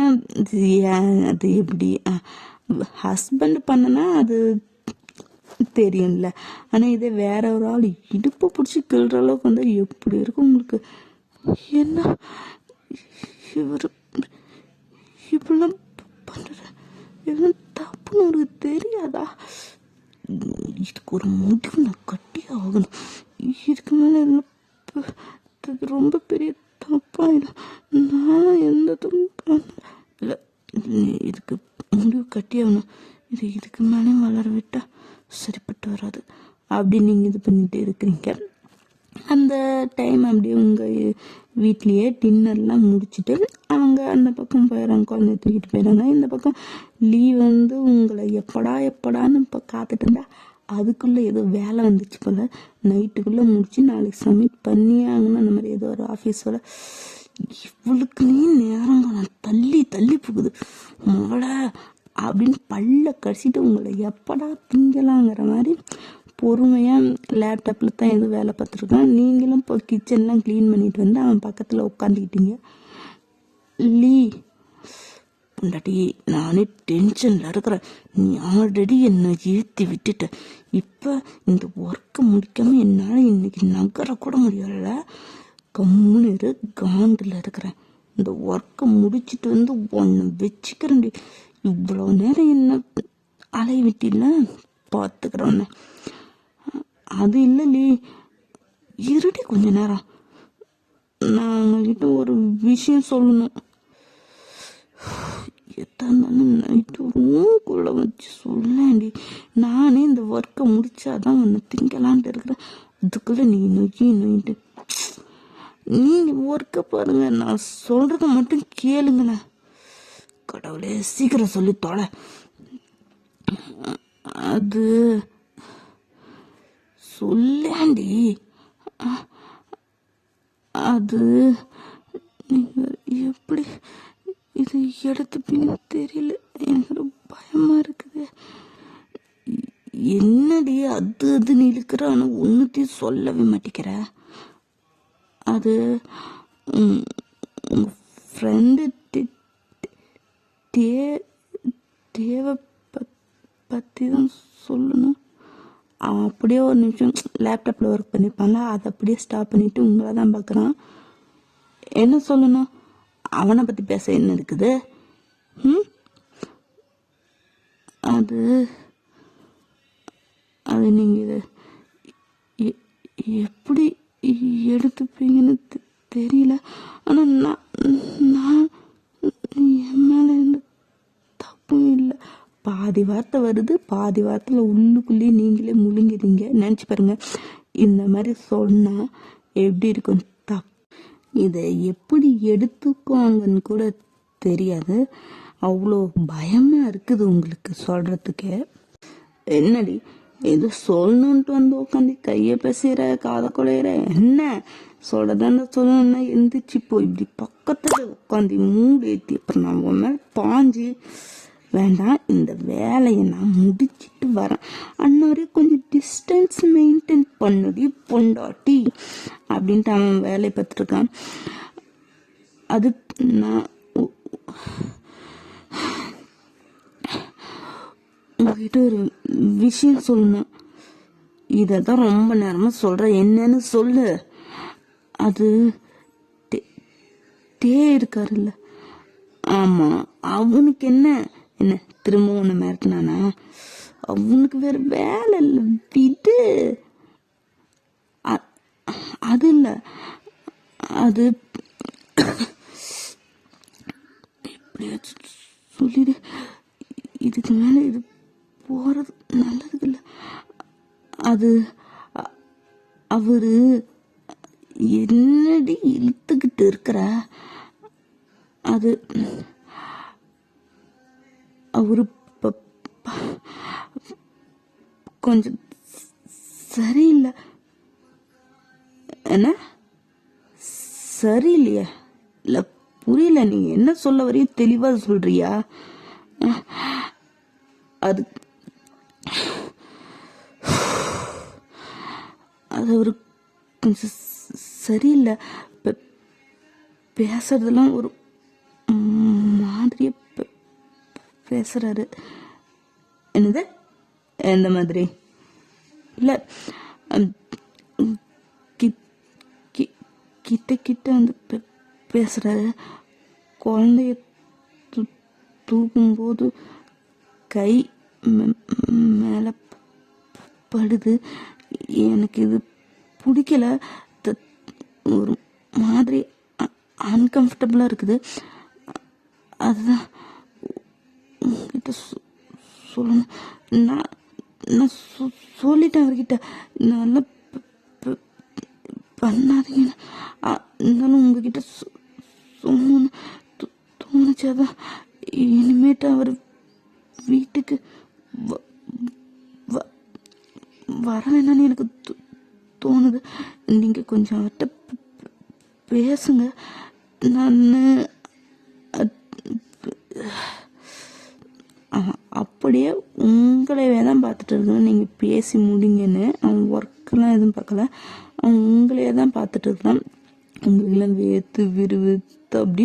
அது எப்படி ஹஸ்பண்ட் பண்ணனா அது தெரியும்ல, ஆனால் இதே வேற ஒரு ஆள் இடுப்பை பிடிச்சி கிள்ற அளவுக்கு வந்தால் எப்படி இருக்கும் உங்களுக்கு? என்ன இவர் இப்படிலாம் பண்ணுற, எதுவும் தப்புன்னு உங்களுக்கு தெரியாதா? இதுக்கு ஒரு முடிவு நான் கட்டி ஆகணும். இதுக்கு மேலே என்ன ரொம்ப பெரிய தப்பாயிடும். நான் எந்த தப்பும் இல்லை, இதுக்கு முடிவு கட்டி ஆகணும். இதுக்கு மேலே வளர விட்டால் சரிப்பட்டு வராது அப்படின்னு நீங்கள் இது பண்ணிகிட்டே இருக்கிறீங்க. அந்த டைம் அப்படியே உங்கள் வீட்லேயே டின்னர்லாம் முடிச்சுட்டு அவங்க அந்த பக்கம் போயிடறாங்க, குழந்தைய தூக்கிட்டு போயிடறாங்க. இந்த பக்கம் லீவ் வந்து உங்களை எப்படான்னு இப்போ காத்துட்டு இருந்தா அதுக்குள்ளே ஏதோ வேலை வந்துச்சு போல். நைட்டுக்குள்ளே முடிச்சு நாளைக்கு சப்மிட் பண்ணியாங்கன்னு அந்த மாதிரி ஏதோ ஒரு ஆஃபீஸ் வேலை. இவளுக்குன்னே நேரம் நான் தள்ளி போகுது மொழை அப்படின்னு பல்ல கடிச்சிட்டு உங்களை எப்படா திங்கலாங்கிற மாதிரி பொறுமையாக லேப்டாப்பில் தான் எதுவும் வேலை பார்த்துருக்கான். நீங்களும் இப்போ கிச்சன்லாம் க்ளீன் பண்ணிட்டு வந்து அவன் பக்கத்தில் உட்காந்துக்கிட்டீங்க. லீ பொண்டாட்டி, நானே டென்ஷனில் இருக்கிறேன். நீ ஆல்ரெடி என்னை ஏற்றி விட்டுட்ட. இப்போ இந்த ஒர்க்கை முடிக்காமல் என்னால் இன்னைக்கு நகரக்கூட முடியல. கம்முன்னு காண்டில் இருக்கிறேன். இந்த ஒர்க்கை முடிச்சுட்டு வந்து ஒன்று வச்சுக்கிறேன். இவ்வளோ நேரம் என்ன அலை விட்டில பார்த்துக்கிறோன்னு. அது இல்லை இருடி கொஞ்ச நேரம், நான் உங்ககிட்ட ஒரு விஷயம் சொல்லணும். எத்தாந்தாலும் நைட்டு ரூம்குள்ளே வச்சு சொல்லேன்டி. நானே இந்த ஒர்க்கை முடிச்சாதான் ஒன்று திங்கலான்ட்டு இருக்கிறேன். அதுக்குள்ளே நீ நொய்ட்டு நீங்கள் ஒர்க்கை பாருங்க, நான் சொல்கிறத மட்டும் கேளுங்களேன். கடவுளே சீக்கிரம் சொல்லி தொலை. அது சொல்லேண்டி. அது நீங்கள் எப்படி இது எடுத்துப்பீங்கன்னு தெரியல. எனக்கு ரொம்ப பயமாக இருக்குது. என்னடி அதுன்னு இழுக்கிற, ஆனால் ஒன்றுத்தையும் சொல்லவே மாட்டேங்கிற. அது உங்கள் ஃப்ரெண்டு தேவை பற்றி தான் சொல்லணும். அவன் அப்படியே ஒரு நிமிஷம் லேப்டாப்பில் ஒர்க் பண்ணியிருப்பாங்க, அதை அப்படியே ஸ்டாப் பண்ணிவிட்டு உங்களை தான் பார்க்குறான். என்ன சொல்லணும்? அவனை பற்றி பேச என்ன இருக்குது? அது அது நீங்கள் இதை எப்படி எடுத்துப்பீங்கன்னு தெரியல. ஆனால் நான் என் மேலே எந்த தப்பும் இல்லை. பாதி வார்த்தை வருது, பாதி வார்த்தையில் உள்ளுக்குள்ளேயே நீங்களே முழுங்கிறீங்க. நினச்சி பாருங்க, இந்த மாதிரி சொன்னால் எப்படி இருக்கும்? இதை எப்படி எடுத்துக்குவாங்கன்னு கூட தெரியாது. அவ்வளோ பயமாக இருக்குது உங்களுக்கு சொல்கிறதுக்கு. என்னடி ஏதோ சொல்லணுன்ட்டு வந்து உட்காந்து கையை பேசுற காதை குலையிற, என்ன சொல்லதான சொல்லணும்னா எந்திரிச்சு போய் இப்படி பக்கத்துல உட்காந்து மூடி ஏற்றி அப்புறம் நான் உன் மேல பாஞ்சு, வேண்டாம் இந்த வேலையை நான் முடிச்சிட்டு வரேன் அன்னவரே கொஞ்சம் டிஸ்டன்ஸ் மெயின்டைன் பண்ணுடி பொண்டாட்டி அப்படின்ட்டு அவன் வேலையை பார்த்துருக்கான். அது நான் உங்ககிட்ட ஒரு விஷயம் சொல்லணும். இதான் ரொம்ப நேரமா சொல்ற, என்னன்னு சொல்லு. அது இருக்காருல்ல, ஆமா, அவனுக்கு என்ன என்ன திரும்ப ஒண்ணு மிரட்டினானா? அவனுக்கு வேற வேலை இல்ல, விடு. அது இல்ல, அது எப்படியாச்சும் சொல்லிடு, இதுக்கு மேல இது போறது நல்லது இல்ல. அது அவரு என்னடி இழுத்துக்கிட்டு இருக்கிற, அது அவரு கொஞ்சம் சரியில்லை. என்ன சரியில்லையா? இல்ல புரியல, நீ என்ன சொல்ல வரையும் தெளிவா சொல்றியா? அது ஒரு கொஞ்சம் சரியில்லை. பேசுறதெல்லாம் ஒரு மாதிரியே பேசுறாரு. என்னது? எந்த மாதிரி? இல்ல கிட்ட கிட்ட வந்து பேசுறாரு. குழந்தைய தூக்கும்போது கை மேல படுது. எனக்கு இது பிடிக்கல, ஒரு மாதிரி அன்கம்ஃபர்டபுளா இருக்குது. அதுதான் உங்ககிட்ட சொல்லணும். நான் சொல்லிட்டேன் அவர்கிட்ட, நல்லா பண்ணாதீங்க. இருந்தாலும் உங்ககிட்ட சொல்லணும்னு தோணுச்சாதான். இனிமேட்டு அவர் வீட்டுக்கு வர வேணான்னு எனக்கு தோணுது. நீங்க கொஞ்சம் அவர்கிட்ட பேசுங்க. நான் அப்படியே உங்களையே தான் பார்த்துட்டு இருக்கேன். நீங்க பேசி முடிங்கன்னு. அவன் ஒர்க்கெல்லாம் எதுவும் பார்க்கல, அவன் உங்களையே தான் பார்த்துட்டு இருக்கான். உங்களெல்லாம் வேத்து விறுவிறுத்து அப்படி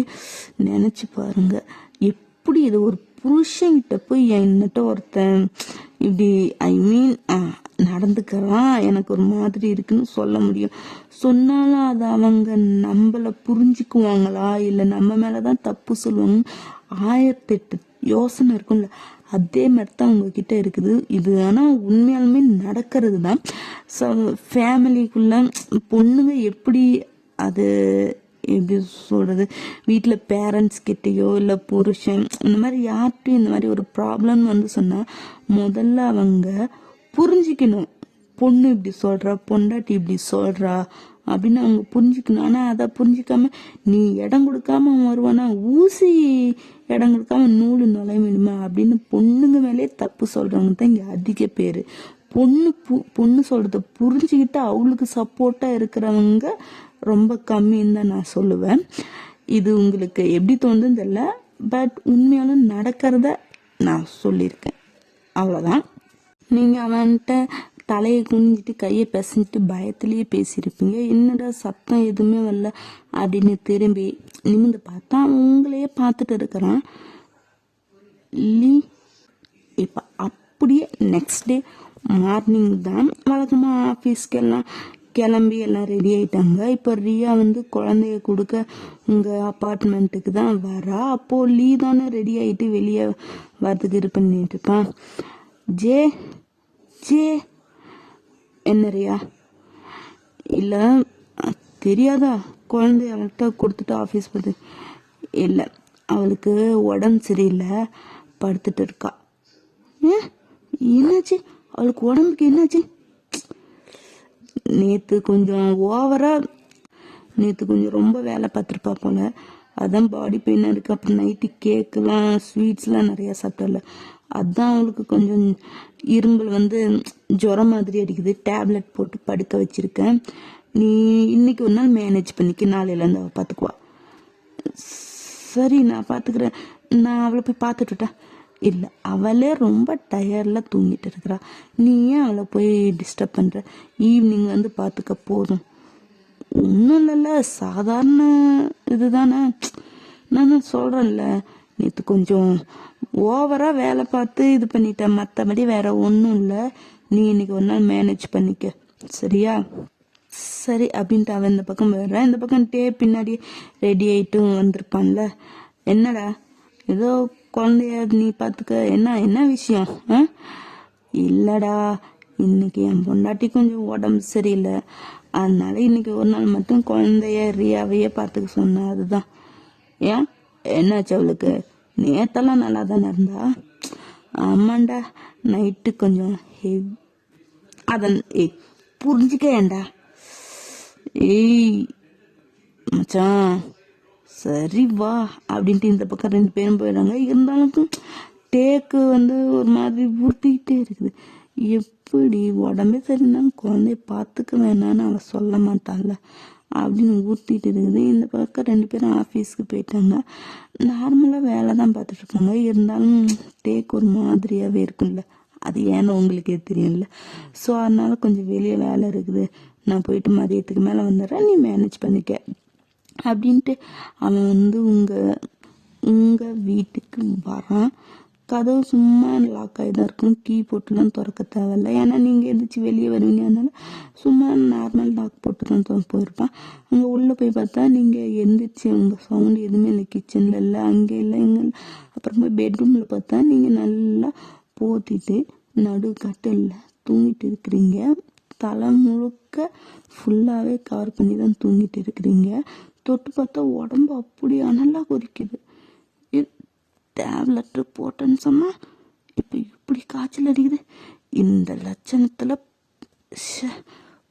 நினைச்சு பாருங்க. எப்படி இது ஒரு புருஷன்கிட்ட போய் என்னட்ட ஒருத்தன் இப்படி நடந்துக்கலாம், எனக்கு ஒரு மாதிரி இருக்குன்னு சொல்ல முடியும். சொன்னாலும் அது அவங்க நம்மள புரிஞ்சுக்குவாங்களா இல்ல நம்ம மேலதான் தப்பு சொல்லுவாங்க, 1008 யோசனை இருக்கும்ல. அதே மாதிரி தான் உங்ககிட்ட இருக்குது இது. ஆனா உண்மையாலுமே நடக்கிறது தான். ஃபேமிலிக்குள்ள பொண்ணுங்க எப்படி அது எப்படி சொல்றது, வீட்டுல பேரண்ட்ஸ் கிட்டயோ இல்ல புருஷன் இந்த மாதிரி யார்கிட்டயும் இந்த மாதிரி ஒரு ப்ராப்ளம் வந்து சொன்னா முதல்ல அவங்க புரிஞ்சுக்கணும். பொண்ணு இப்படி சொல்றா, பொண்டாட்டி இப்படி சொல்றா அப்படின்னு அவங்க புரிஞ்சுக்கணும். ஆனா அதை புரிஞ்சுக்காம நீ இடம் கொடுக்காம வருவானா, ஊசி இடம் கொடுக்காம நூலு நுழையுமா அப்படின்னு பொண்ணுங்க மேலே தப்பு சொல்றவங்க தான் இங்க அதிக பேரு. பொண்ணு சொல்றத புரிஞ்சுக்கிட்டு அவளுக்கு சப்போர்ட்டா இருக்கிறவங்க ரொம்ப கம்மின்னு தான் நான் சொல்லுவேன். இது உங்களுக்கு எப்படி தோணுதுன்னு தெரியல, பட் உண்மையாலும் நடக்கிறத நான் சொல்லியிருக்கேன், அவ்வளோதான். நீங்கள் அவன்கிட்ட தலையை குனிஞ்சிட்டு கையை பிசைஞ்சிட்டு பயத்திலேயே பேசியிருப்பீங்க. என்னடா சத்தம் எதுவுமே வரல அப்படின்னு திரும்பி நிமிந்து பார்த்தா உங்களையே பார்த்துட்டு இருக்கிறான். இப்போ அப்படியே நெக்ஸ்ட் டே மார்னிங் தான் வழக்கமாக ஆஃபீஸ்க்கு எல்லாம் கிளம்பி எல்லாம் ரெடி ஆயிட்டாங்க. இப்போ ரியா வந்து குழந்தைய கொடுக்க உங்கள் அப்பார்ட்மெண்ட்டுக்கு தான் வரா. அப்போது லீ தானே ரெடி ஆகிட்டு வெளியே வரதுக்கு இது பண்ணிட்டு இருப்பான். ஜே ஜே என்ன ரியா? இல்லை தெரியாதா, குழந்தைய அவள்கிட்ட கொடுத்துட்டு ஆஃபீஸ் போகுது. இல்லை, அவளுக்கு உடம்பு சரியில்லை, படுத்துட்டு இருக்கா. என்னாச்சு அவளுக்கு? உடம்புக்கு என்னாச்சு? நேற்று கொஞ்சம் ரொம்ப வேலை பார்த்துருப்பா போல, அதான் பாடி பெயினாக இருக்குது. அப்புறம் நைட்டு கேக்கெல்லாம் ஸ்வீட்ஸ்லாம் நிறையா சாப்பிட்டல, அதான் அவளுக்கு கொஞ்சம் இரும்பல் வந்து ஜுரம் மாதிரி அடிக்குது. டேப்லெட் போட்டு படுக்க வச்சிருக்கேன். நீ இன்னைக்கு ஒரு நாள் மேனேஜ் பண்ணிக்க, நாளையிலேருந்து அவள் பார்த்துக்குவா. சரி நான் பார்த்துக்கிறேன். நான் அவளை போய் பார்த்துட்டுட்டேன். இல்லை, அவளே ரொம்ப டயர்டில் தூங்கிட்டு இருக்கிறா. நீ ஏன் அவளை போய் டிஸ்டர்ப் பண்ணுற? ஈவினிங் வந்து பார்த்துக்க போதும். ஒன்றும் இல்லைல்ல, சாதாரண இதுதானே. நான் சொல்கிறேன்ல, நேற்று கொஞ்சம் ஓவராக வேலை பார்த்து இது பண்ணிட்டேன், மற்றபடி வேற ஒன்றும் இல்லை. நீ இன்னைக்கு ஒரு நாள் மேனேஜ் பண்ணிக்க, சரியா? சரி அப்படின்ட்டு அவன் இந்த பக்கம் போயிடுறான். இந்த பக்கம் பின்னாடி ரெடி ஆகிட்டும் வந்திருப்பான்ல. என்னடா ஏதோ குழந்தைய நீ பார்த்துக்க, என்ன விஷயம்? இல்லைடா, இன்னைக்கு என் பொண்டாட்டி கொஞ்சம் உடம்பு சரியில்லை, அதனால இன்னைக்கு ஒரு நாள் மட்டும் குழந்தைய ரியாவையே பார்த்துக்க சொன்னேன், அதுதான். ஏன், என்னாச்சு அவளுக்கு? நேத்தெல்லாம் நல்லா தானே இருந்தா? ஆமாண்டா, நைட்டு கொஞ்சம் ஹெவி. அதன் புரிஞ்சுக்க ஏண்டா? ஏய் மச்சான், சரி வா அப்படின்ட்டு இந்த பக்கம் 2 பேரும் போயிடுறாங்க. இருந்தாலும் டேக்கு வந்து ஒரு மாதிரி உறுத்திக்கிட்டே இருக்குது. எப்படி உடம்பே சரினா குழந்தைய பார்த்துக்க வேணான்னு அவள் சொல்ல மாட்டாள்ல அப்படின்னு ஊற்றிட்டு இருக்குது. இந்த பக்கம் 2 பேரும் ஆஃபீஸ்க்கு போயிட்டாங்க. நார்மலாக வேலை தான் பார்த்துட்ருக்காங்க. இருந்தாலும் டேக் ஒரு மாதிரியாகவே இருக்கும்ல, அது ஏன்னு உங்களுக்கே தெரியும்ல. ஸோ அதனால கொஞ்சம் வெளியே வேலை இருக்குது, நான் போயிட்டு மதியத்துக்கு மேலே வந்துடுறேன், நீ மேனேஜ் பண்ணிக்க அப்படின்ட்டு அவன் வந்து உங்கள் வீட்டுக்கு வரான். கதவு சும்மா லாக் ஆகி தான் இருக்கும், கீ போட்டுலாம் திறக்க தேவையில்லை. ஏன்னா நீங்கள் எந்திரிச்சு வெளியே வருவீங்க, அதனால சும்மா நார்மல் லாக் போட்டு தான் போயிருப்பான். அங்கே உள்ளே போய் பார்த்தா நீங்கள் எந்திரிச்சு உங்கள் சவுண்டு எதுவுமே இல்லை, கிச்சனில் இல்லை, அங்கே இல்லை, இங்கே இல்லை. அப்புறமா பெட்ரூமில் பார்த்தா நீங்கள் நல்லா போத்திட்டு நடு கட்டிலில் தூங்கிட்டு இருக்கிறீங்க. தலை முழுக்க ஃபுல்லாகவே கவர் பண்ணி தான் தூங்கிட்டு இருக்கிறீங்க. தொட்டு பார்த்தா உடம்பு அப்படி அனலாக கொதிக்குது. டேப்லெட்டு போட்டேன்னு சொன்னால் இப்போ இப்படி காய்ச்சல் அடிக்குது. இந்த லட்சணத்தில்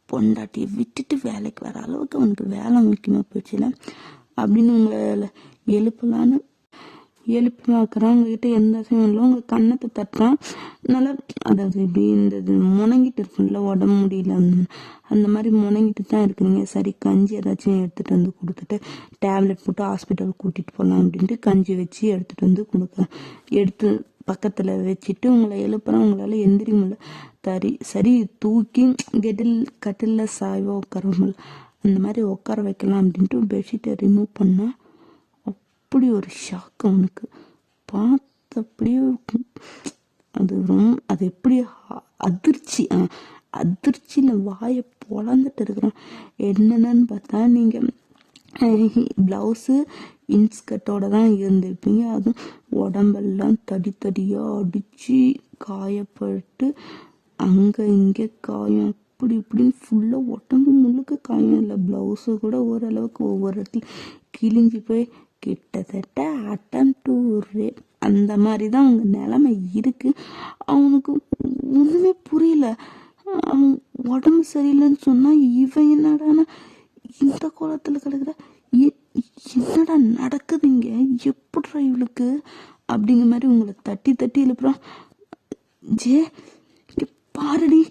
பொண்டாட்டியை விட்டுட்டு வேலைக்கு வர அளவுக்கு அவனுக்கு வேலை முக்கியமாக போச்சுல அப்படின்னு உங்களை எழுப்பி பார்க்குறான். உங்ககிட்ட எந்த விஷயம் இல்லை, உங்கள் கண்ணத்தை தட்டுறான். நல்லா அதாவது இப்படி இந்த முணங்கிட்டு இருக்கும்ல, உடம்பு முடியல அந்த மாதிரி முணங்கிட்டு தான் இருக்கிறீங்க. சரி கஞ்சி ஏதாச்சும் எடுத்துகிட்டு வந்து கொடுத்துட்டு டேப்லெட் போட்டு ஹாஸ்பிட்டல் கூட்டிகிட்டு போகலாம் அப்படின்ட்டு கஞ்சி வச்சு எடுத்துகிட்டு வந்து எடுத்து பக்கத்தில் வச்சுட்டு உங்களை எழுப்புறான். உங்களால் எந்திரிக்க முடியல. சரி தூக்கி கட்டிலில் சாய்வாக உட்கார அந்த மாதிரி உட்கார வைக்கலாம் அப்படின்ட்டு பெட்ஷீட்டை ரிமூவ் பண்ணால் அப்படி ஒரு ஷாக் அவனுக்கு. பார்த்தப்படியே அது எப்படி அதிர்ச்சியில் வாயை பொழந்துட்டு இருக்கிறான். என்னென்னு பார்த்தா நீங்கள் ப்ளவுஸு இன்ஸ்கர்ட்டோட தான் இருந்திருப்பீங்க. அதுவும் உடம்பெல்லாம் தடியாக அடித்து காயப்பட்டு அங்கே இங்கே காயம், அப்படி இப்படின்னு ஃபுல்லாக உடம்பு முழுக்க காயம். இல்லை ப்ளவுஸு கூட ஓரளவுக்கு ஒவ்வொரு இடத்துல கிழிஞ்சி போய் கிட்டத்தட்ட அட்டம் டு ரேப் அந்த மாதிரி தான் அவங்க நிலைமை இருக்கு. அவனுக்கு ஒன்றுமே புரியல. அவன் உடம்பு சரியில்லைன்னு சொன்னால் இவன் என்னடானா இந்த கோலத்தில் கிடக்குற, என்னடா நடக்குது இங்கே, எப்படிடா இவளுக்கு அப்படிங்கிற மாதிரி உங்களை தட்டி எழுப்புறான். இங்கே பாருடி,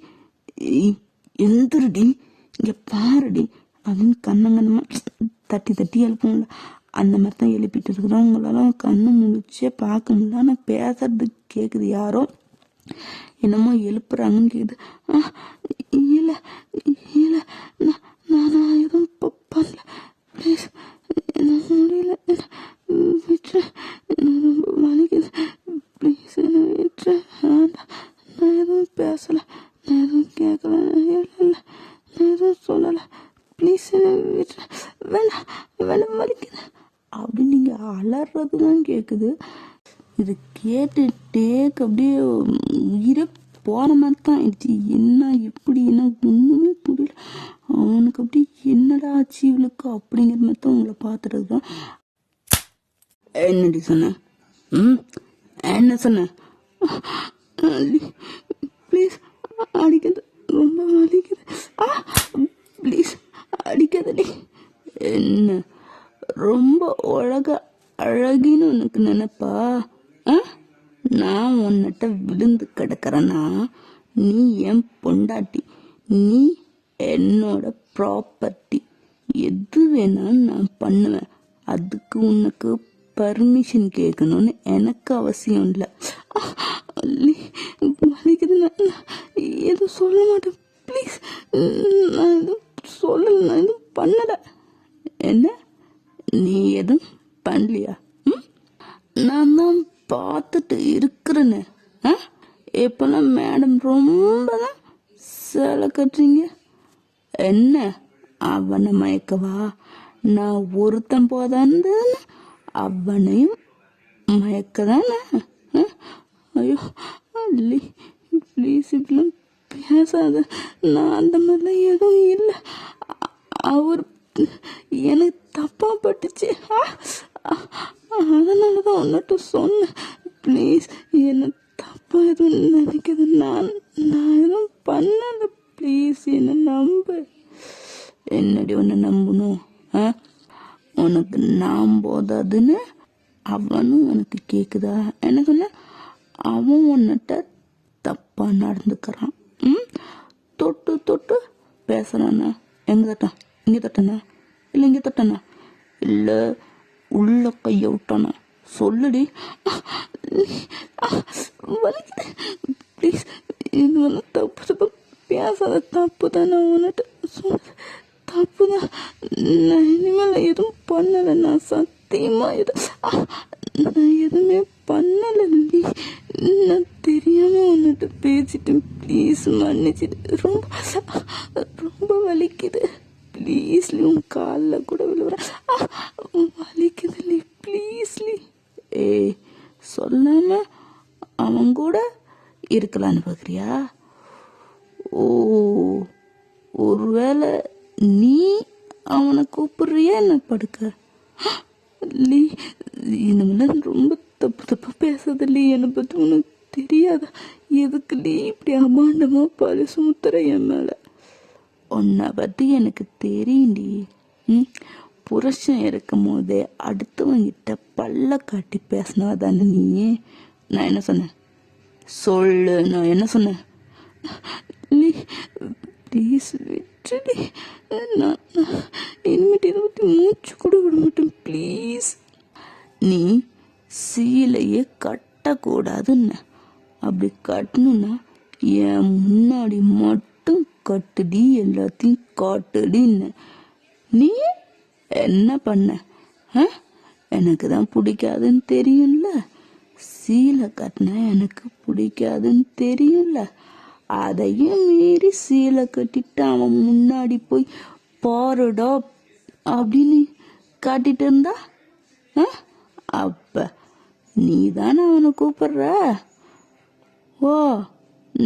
எந்திரடி, இங்கே பாருடி அப்படின்னு கண்ணங்கண்ணமாக தட்டி எழுப்பும்ல, அந்த மாதிரி தான் எழுப்பிட்டு இருக்கிறோம். உங்களால கண்ணு முழிச்சே பார்க்க முடியல, ஆனால் பேசுறது கேட்குது, யாரோ என்னமோ எழுப்புறாங்கன்னு கேட்குது. இல்லை இல்லை நான் எதுவும் பண்ணல, ப்ளீஸ் என்ன முடியல, விட்டுரு, ரொம்ப வலிக்குது, ப்ளீஸ் என்ன விட்டுரு, நான் எதுவும் பேசலை, நான் எதுவும் கேட்கல, இல்லை நான் எதுவும் சொல்லலை, ப்ளீஸ் என்ன விட்டுரு, வேணாம் வலிக்குது அப்படின்னு நீங்கள் அலறது தான் கேட்குது. இது கேட்டு டேக் அப்படியே உயிரை போகிற மாதிரி தான் ஆயிடுச்சு. என்ன எப்படி என்ன ஒன்றுமே புரியல. அவனுக்கு அப்படி என்னடா ஆச்சு இவளுக்கு அப்படிங்கிற மாதிரி தான் உங்களை பார்த்துட்டு தான். என்னடி சொன்ன? என்ன சொன்ன? ப்ளீஸ் அடிக்கிறது, ரொம்ப வலிக்குது, ப்ளீஸ் அடிக்காதடி. என்ன ரொம்ப அழகின்னு உனக்கு நினைப்பா? நான் உன்னிட்ட விழுந்து கிடக்கிறேன்னா நீ என் பொண்டாட்டி, நீ என்னோட ப்ராப்பர்ட்டி. எது வேணாலும் நான் பண்ணுவேன். அதுக்கு உனக்கு பர்மிஷன் கேட்கணும்னு எனக்கு அவசியம் இல்லை. வலிக்குது. நான் எதுவும் சொல்ல மாட்டேன் ப்ளீஸ். நான் எதுவும் சொல்லலை, நான் எதுவும் பண்ணலை. என்ன நீ எதுவும் பண்ணலையா? நான் தான் பார்த்துட்டு இருக்கிறேன்னு. இப்போல்லாம் மேடம் ரொம்ப தான் சேலை கட்டுறீங்க. என்ன அவனை மயக்கவா? நான் ஒருத்தன் போதான்னு அவனையும் மயக்கதானே? ஐயோ அல்லி ப்ளீஸ் இப்படிலாம் பேசாத. நான் அந்த மாதிரிலாம் எதுவும் இல்லை. அவர் எனக்கு தப்பாக பட்டுச்சு, அதனால தான் உன்னிட்ட சொன்னேன். ப்ளீஸ் என்னை தப்பாக எதுவும் நினைக்கிறது. நான் எதுவும் பண்ணலை. ப்ளீஸ் என்னை நம்பு. என்னடி உன்னை நம்பணும்? உனக்கு நான் போதாதுன்னு அவனும் உனக்கு கேட்குதா? என்ன சொன்ன? அவன் உன்னிட்ட தப்பாக நடந்துக்கிறான். தொட்டு தொட்டு பேசுகிறானா? எங்கே தட்டான்? இங்கே தட்டானா இல்லை இங்கே தட்டானா இல்லை உள்ள கையை விட்டானா? சொல்லுடி. வலிக்குது ப்ளீஸ். இது வந்து தப்பு பேசாத. தப்பு தான். நான் உன்னிட்ட சொன்னது தப்பு தான். நான் இனிமேல் எதுவும் பண்ணலை. நான் சத்தியமாக நான் எதுவுமே பண்ணலை. நான் தெரியாமல் உன்னிட்ட பேசிட்டேன். ப்ளீஸ் மன்னிச்சிட்டு. ரொம்ப வலிக்குது. ப்ளீஸ்லி உன் காலில் கூட விழுவுறேன். வலிக்குதுலி ப்ளீஸ்லி. சொல்லாம அவன் கூட இருக்கலான்னு பார்க்குறியா? ஓ, ஒருவேளை நீ அவனை கூப்பிடுறியா என்ன படுக்க? லீ இனிமேல் ரொம்ப தப்பு பேசாதல்லி. என்னை பற்றி உனக்கு தெரியாதா? எதுக்கு லீ இப்படி அபாண்டமாக பழி சுமத்துற என் மேலே? உன்னை பற்றி எனக்கு தெரியும்டி. புருஷன் இருக்கும் போதே அடுத்தவங்கிட்ட பல்ல காட்டி பேசினவ தானே நீ. நான் என்ன சொன்னேன் சொல்லு? நான் என்ன சொன்னேன்? நீ ப்ளீஸ் விட்டுடி. நான் இனிமேட்டு இதை பற்றி மூச்சு கூட விட மாட்டேன் ப்ளீஸ். நீ சீலையே கட்டக்கூடாதுன்னு. அப்படி கட்டணுன்னா என் முன்னாடி மட்டும் கட்டுடி, எல்லாத்தையும் காட்டுடின்னு. நீ என்ன பண்ண? எனக்கு தான் பிடிக்காதுன்னு தெரியும்ல. சீலை கட்டினா எனக்கு பிடிக்காதுன்னு தெரியும்ல. அதையும் மீறி சீலை கட்டிட்டு அவன் முன்னாடி போய் பாருடா அப்படின்னு காட்டிட்டு இருந்தா அப்ப நீ தானே அவனை கூப்பிடுற. ஓ,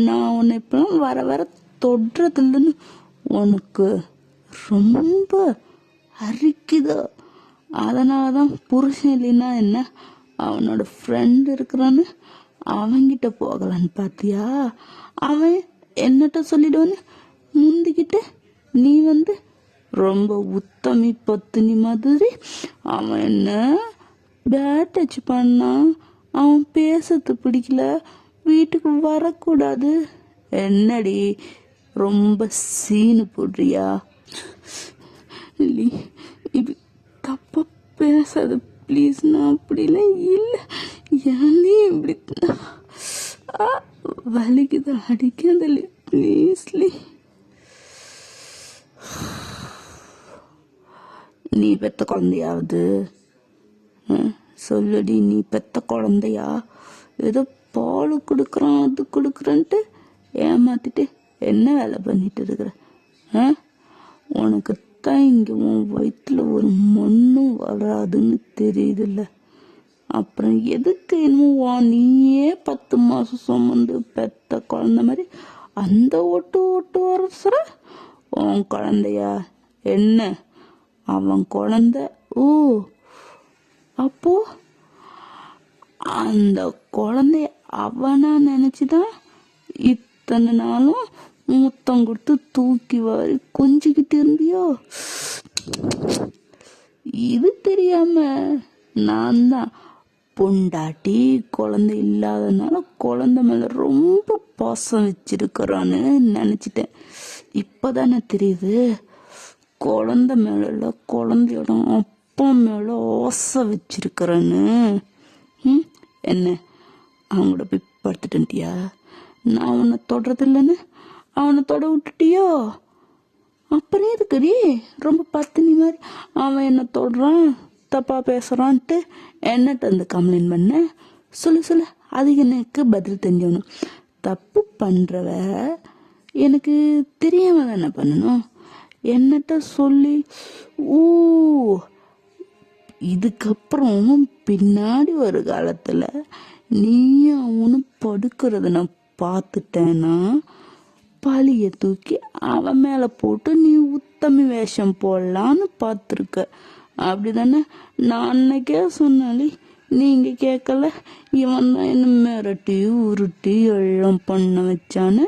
நான் உன்னை இப்பெல்லாம் வர தொடுறதில்லைன்னு உனக்கு ரொம்ப அரிக்குதோ? அதனால தான் புருஷன் இல்லைன்னா என்ன அவனோட ஃப்ரெண்டு இருக்கிறான்னு அவன்கிட்ட போகலான்னு பார்த்தியா? அவன் என்னட்ட சொல்லிடுவான்னு முந்திக்கிட்டு நீ வந்து ரொம்ப உத்தமி பத்தினி மாதிரி அவன் என்ன பேட் டச் பண்ணான். அவன் பேசுறது பிடிக்கல, வீட்டுக்கு வரக்கூடாது. என்னடி ரொம்ப சீனு போடுறியா? இல்லை இப்படி தப்பா பேசாத ப்ளீஸ். நான் அப்படிலாம் இல்லை. ஏன்லி இப்படி வலிக்குது, அடிக்காதல்லி ப்ளீஸ்லி. நீ பெத்த குழந்தையாவது சொல்லுடி. நீ பெத்த குழந்தையா? ஏதோ பால் கொடுக்குறான் அது கொடுக்குறன்ட்டு ஏமாத்திட்டு என்ன வேலை பண்ணிட்டு இருக்கிற? உனக்கு தான் இங்கே உன் வயிற்றுல ஒரு மண்ணும் வராதுன்னு தெரியுதுல்ல. அப்புறம் எதுக்கு என்னமோ நீயே 10 மாதம் சுமந்து பெத்த குழந்த மாதிரி அந்த ஓட்டு வரசுற உன் குழந்தையா? என்ன அவன் குழந்த? ஓ, அப்போ அந்த குழந்தைய அவனா நினைச்சுதான் இத்தனை நாளும் முத்தம் கொடுத்து தூக்கி வாரி கொஞ்சிக்கிட்டு இருந்தியோ? இது தெரியாம நான் தான் பொண்டாட்டி குழந்தை இல்லாதனால குழந்தை மேல ரொம்ப பாசம் வச்சிருக்கிறான்னு நினைச்சிட்டேன். இப்பதானே தெரியுது குழந்தை மேல குழந்தையோட அப்பா மேல ஆசை வச்சிருக்கிறேன்னு. என்ன அவங்களோட போய் படுத்துட்டியா? நான் அவனை தொடறது இல்லைன்னு அவனை தொட விட்டுட்டியோ? அப்புறம் எதுக்குடி ரொம்ப பத்தினி மாதிரி அவன் என்ன தொடுறான் தப்பா பேசுறான்ட்டு என்னட்ட வந்து கம்ப்ளைண்ட் பண்ண? சொல்லு அதுக்கு எனக்கு பதில் தெரிஞ்சவனும். தப்பு பண்றவ எனக்கு தெரியாம என்ன பண்ணணும்? என்னட்ட சொல்லி இதுக்கப்புறம் பின்னாடி ஒரு காலத்துல நீயும் அவனும் படுக்கிறத நான் பார்த்துட்டேன்னா பழிய தூக்கி அவன் மேல போட்டு நீ உத்தமி வேஷம் போடலான்னு பார்த்துருக்க. அப்படிதானே? நான் அன்னைக்கே சொன்னாலே நீங்க கேட்கல. இவன் தான் என்ன மிரட்டி உருட்டி எல்லாம் பண்ண வச்சான்னு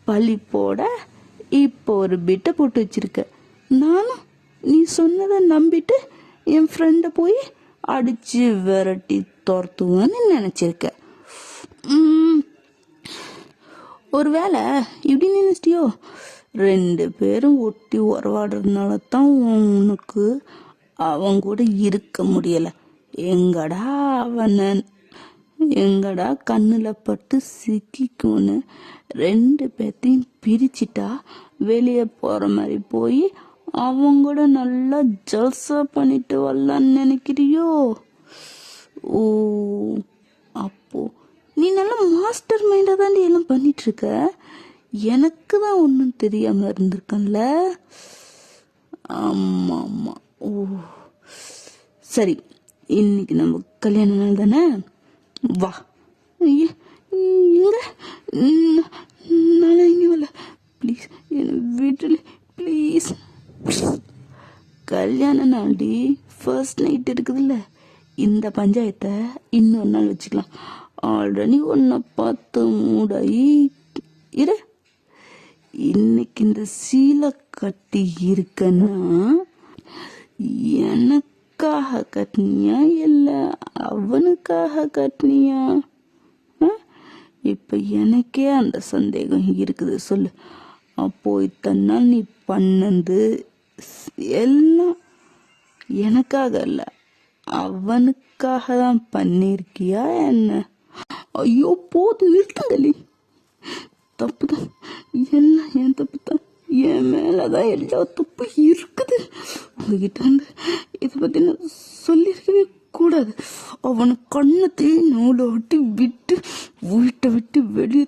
பழி போட இப்போ ஒரு பிட்டை போட்டு வச்சிருக்க. நானும் நீ சொன்னதை நம்பிட்டு என் ஃப்ரெண்டை போய் அடிச்சு விரட்டி துரத்துவான்னு நினைச்சிருக்க. ஒருவேளை இப்படி நினைச்சிட்டியோ? 2 பேரும் ஒட்டி உறவாடுறதுனால தான் உனக்கு அவன் கூட இருக்க முடியல. எங்கடா கண்ணுல பட்டு சிக்கிக்கும்னு 2 பேர்த்தையும் பிரிச்சுட்டா வெளியே போற மாதிரி போய் அவங்க கூட நல்லா ஜல்சா பண்ணிட்டு வரலான்னு நினைக்கிறியோ? ஓ, அப்போ நீ நல்லா மாஸ்டர் மைண்டா தான் எல்லாம் பண்ணிட்டு இருக்க. எனக்கு தான் ஒன்றும் தெரியாம இருந்திருக்கேன்ல. ஆமா. ஓ சரி, இன்னைக்கு நம்ம கல்யாண நாள் தானே? வா. எங்க நான் இங்க வரல, ப்ளீஸ் என்ன வீட்டில் ப்ளீஸ். கல்யாண நாள்டி, ஃபர்ஸ்ட் நைட் இருக்குதுல்ல, இந்த பஞ்சாயத்தை இன்னொரு நாள் வச்சுக்கலாம். ஆல்ரெடி ஒன்ன பார்த்து மூடாயி இரு. இன்னைக்கு இந்த சீலை கட்டி இருக்கன்னா எனக்காக கட்டினியா இல்ல அவனுக்காக கட்டினியா? இப்ப எனக்கே அந்த சந்தேகம் இருக்குது. சொல்லு. அப்போ இத்தனை நாள் நீ பண்ணது எல்லாம் எனக்காக இல்ல அவனுக்காக தான் பண்ணிருக்கியா என்ன? ஐயோ போது, நிறுத்துங்களே. தப்புதான், எல்லாம் என் தப்பு தான். என் மேலதான் எல்லா தப்பு இருக்குது. உங்ககிட்ட இருந்து இதை பத்தி நான் சொல்லியிருக்கவே கூடாது. அவனை கண்ணத்தை நூலோட்டி விட்டு வீட்டை விட்டு வெளியே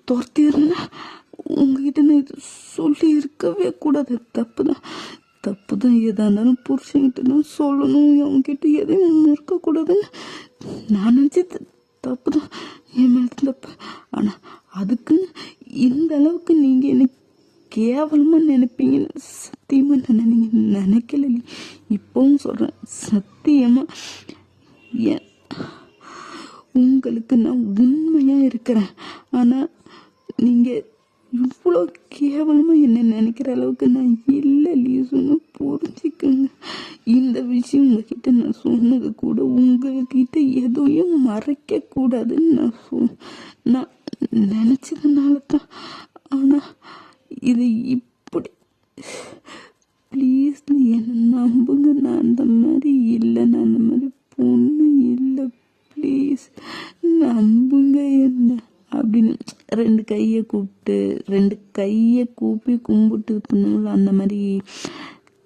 துரத்தி இருந்தா உங்ககிட்ட நான் இதை சொல்லி இருக்கவே கூடாது. தப்புதான். எதா இருந்தாலும் புருஷன்கிட்ட தான் சொல்லணும். அவன்கிட்ட எதையும் இருக்கக்கூடாதுன்னு நான் நினைச்சது தப்புதான். என் மேல தப்பு. ஆனா அதுக்கு இந்த அளவுக்கு நீங்க என்ன கேவலமா நினைப்பீங்கன்னு சத்தியமா நீங்க நினைக்கல. இப்பவும் சொல்றேன், சத்தியமா உங்களுக்கு நான் உண்மையா இருக்கிறேன். ஆனா நீங்க இவ்வளோ கேவலமா என்ன நினைக்கிற அளவுக்கு நான் இல்லை. லீசுன்னு புரிஞ்சுக்கங்க. இந்த விஷயம் உங்ககிட்ட நான் சொன்னது கூட உங்ககிட்ட எதையும் மறைக்க கூடாதுன்னு நான் நினைச்சதுனால தான். ஆனா இது இப்படி, ப்ளீஸ் என்ன நம்புங்க. நான் அந்த மாதிரி இல்லை, நான் அந்த மாதிரி பொண்ணு இல்லை. ப்ளீஸ் நம்புங்க என்ன அப்படின்னு 2 கையை கூப்பிட்டு 2 கையை கூப்பி கும்பிட்டு பண்ணுங்களா அந்த மாதிரி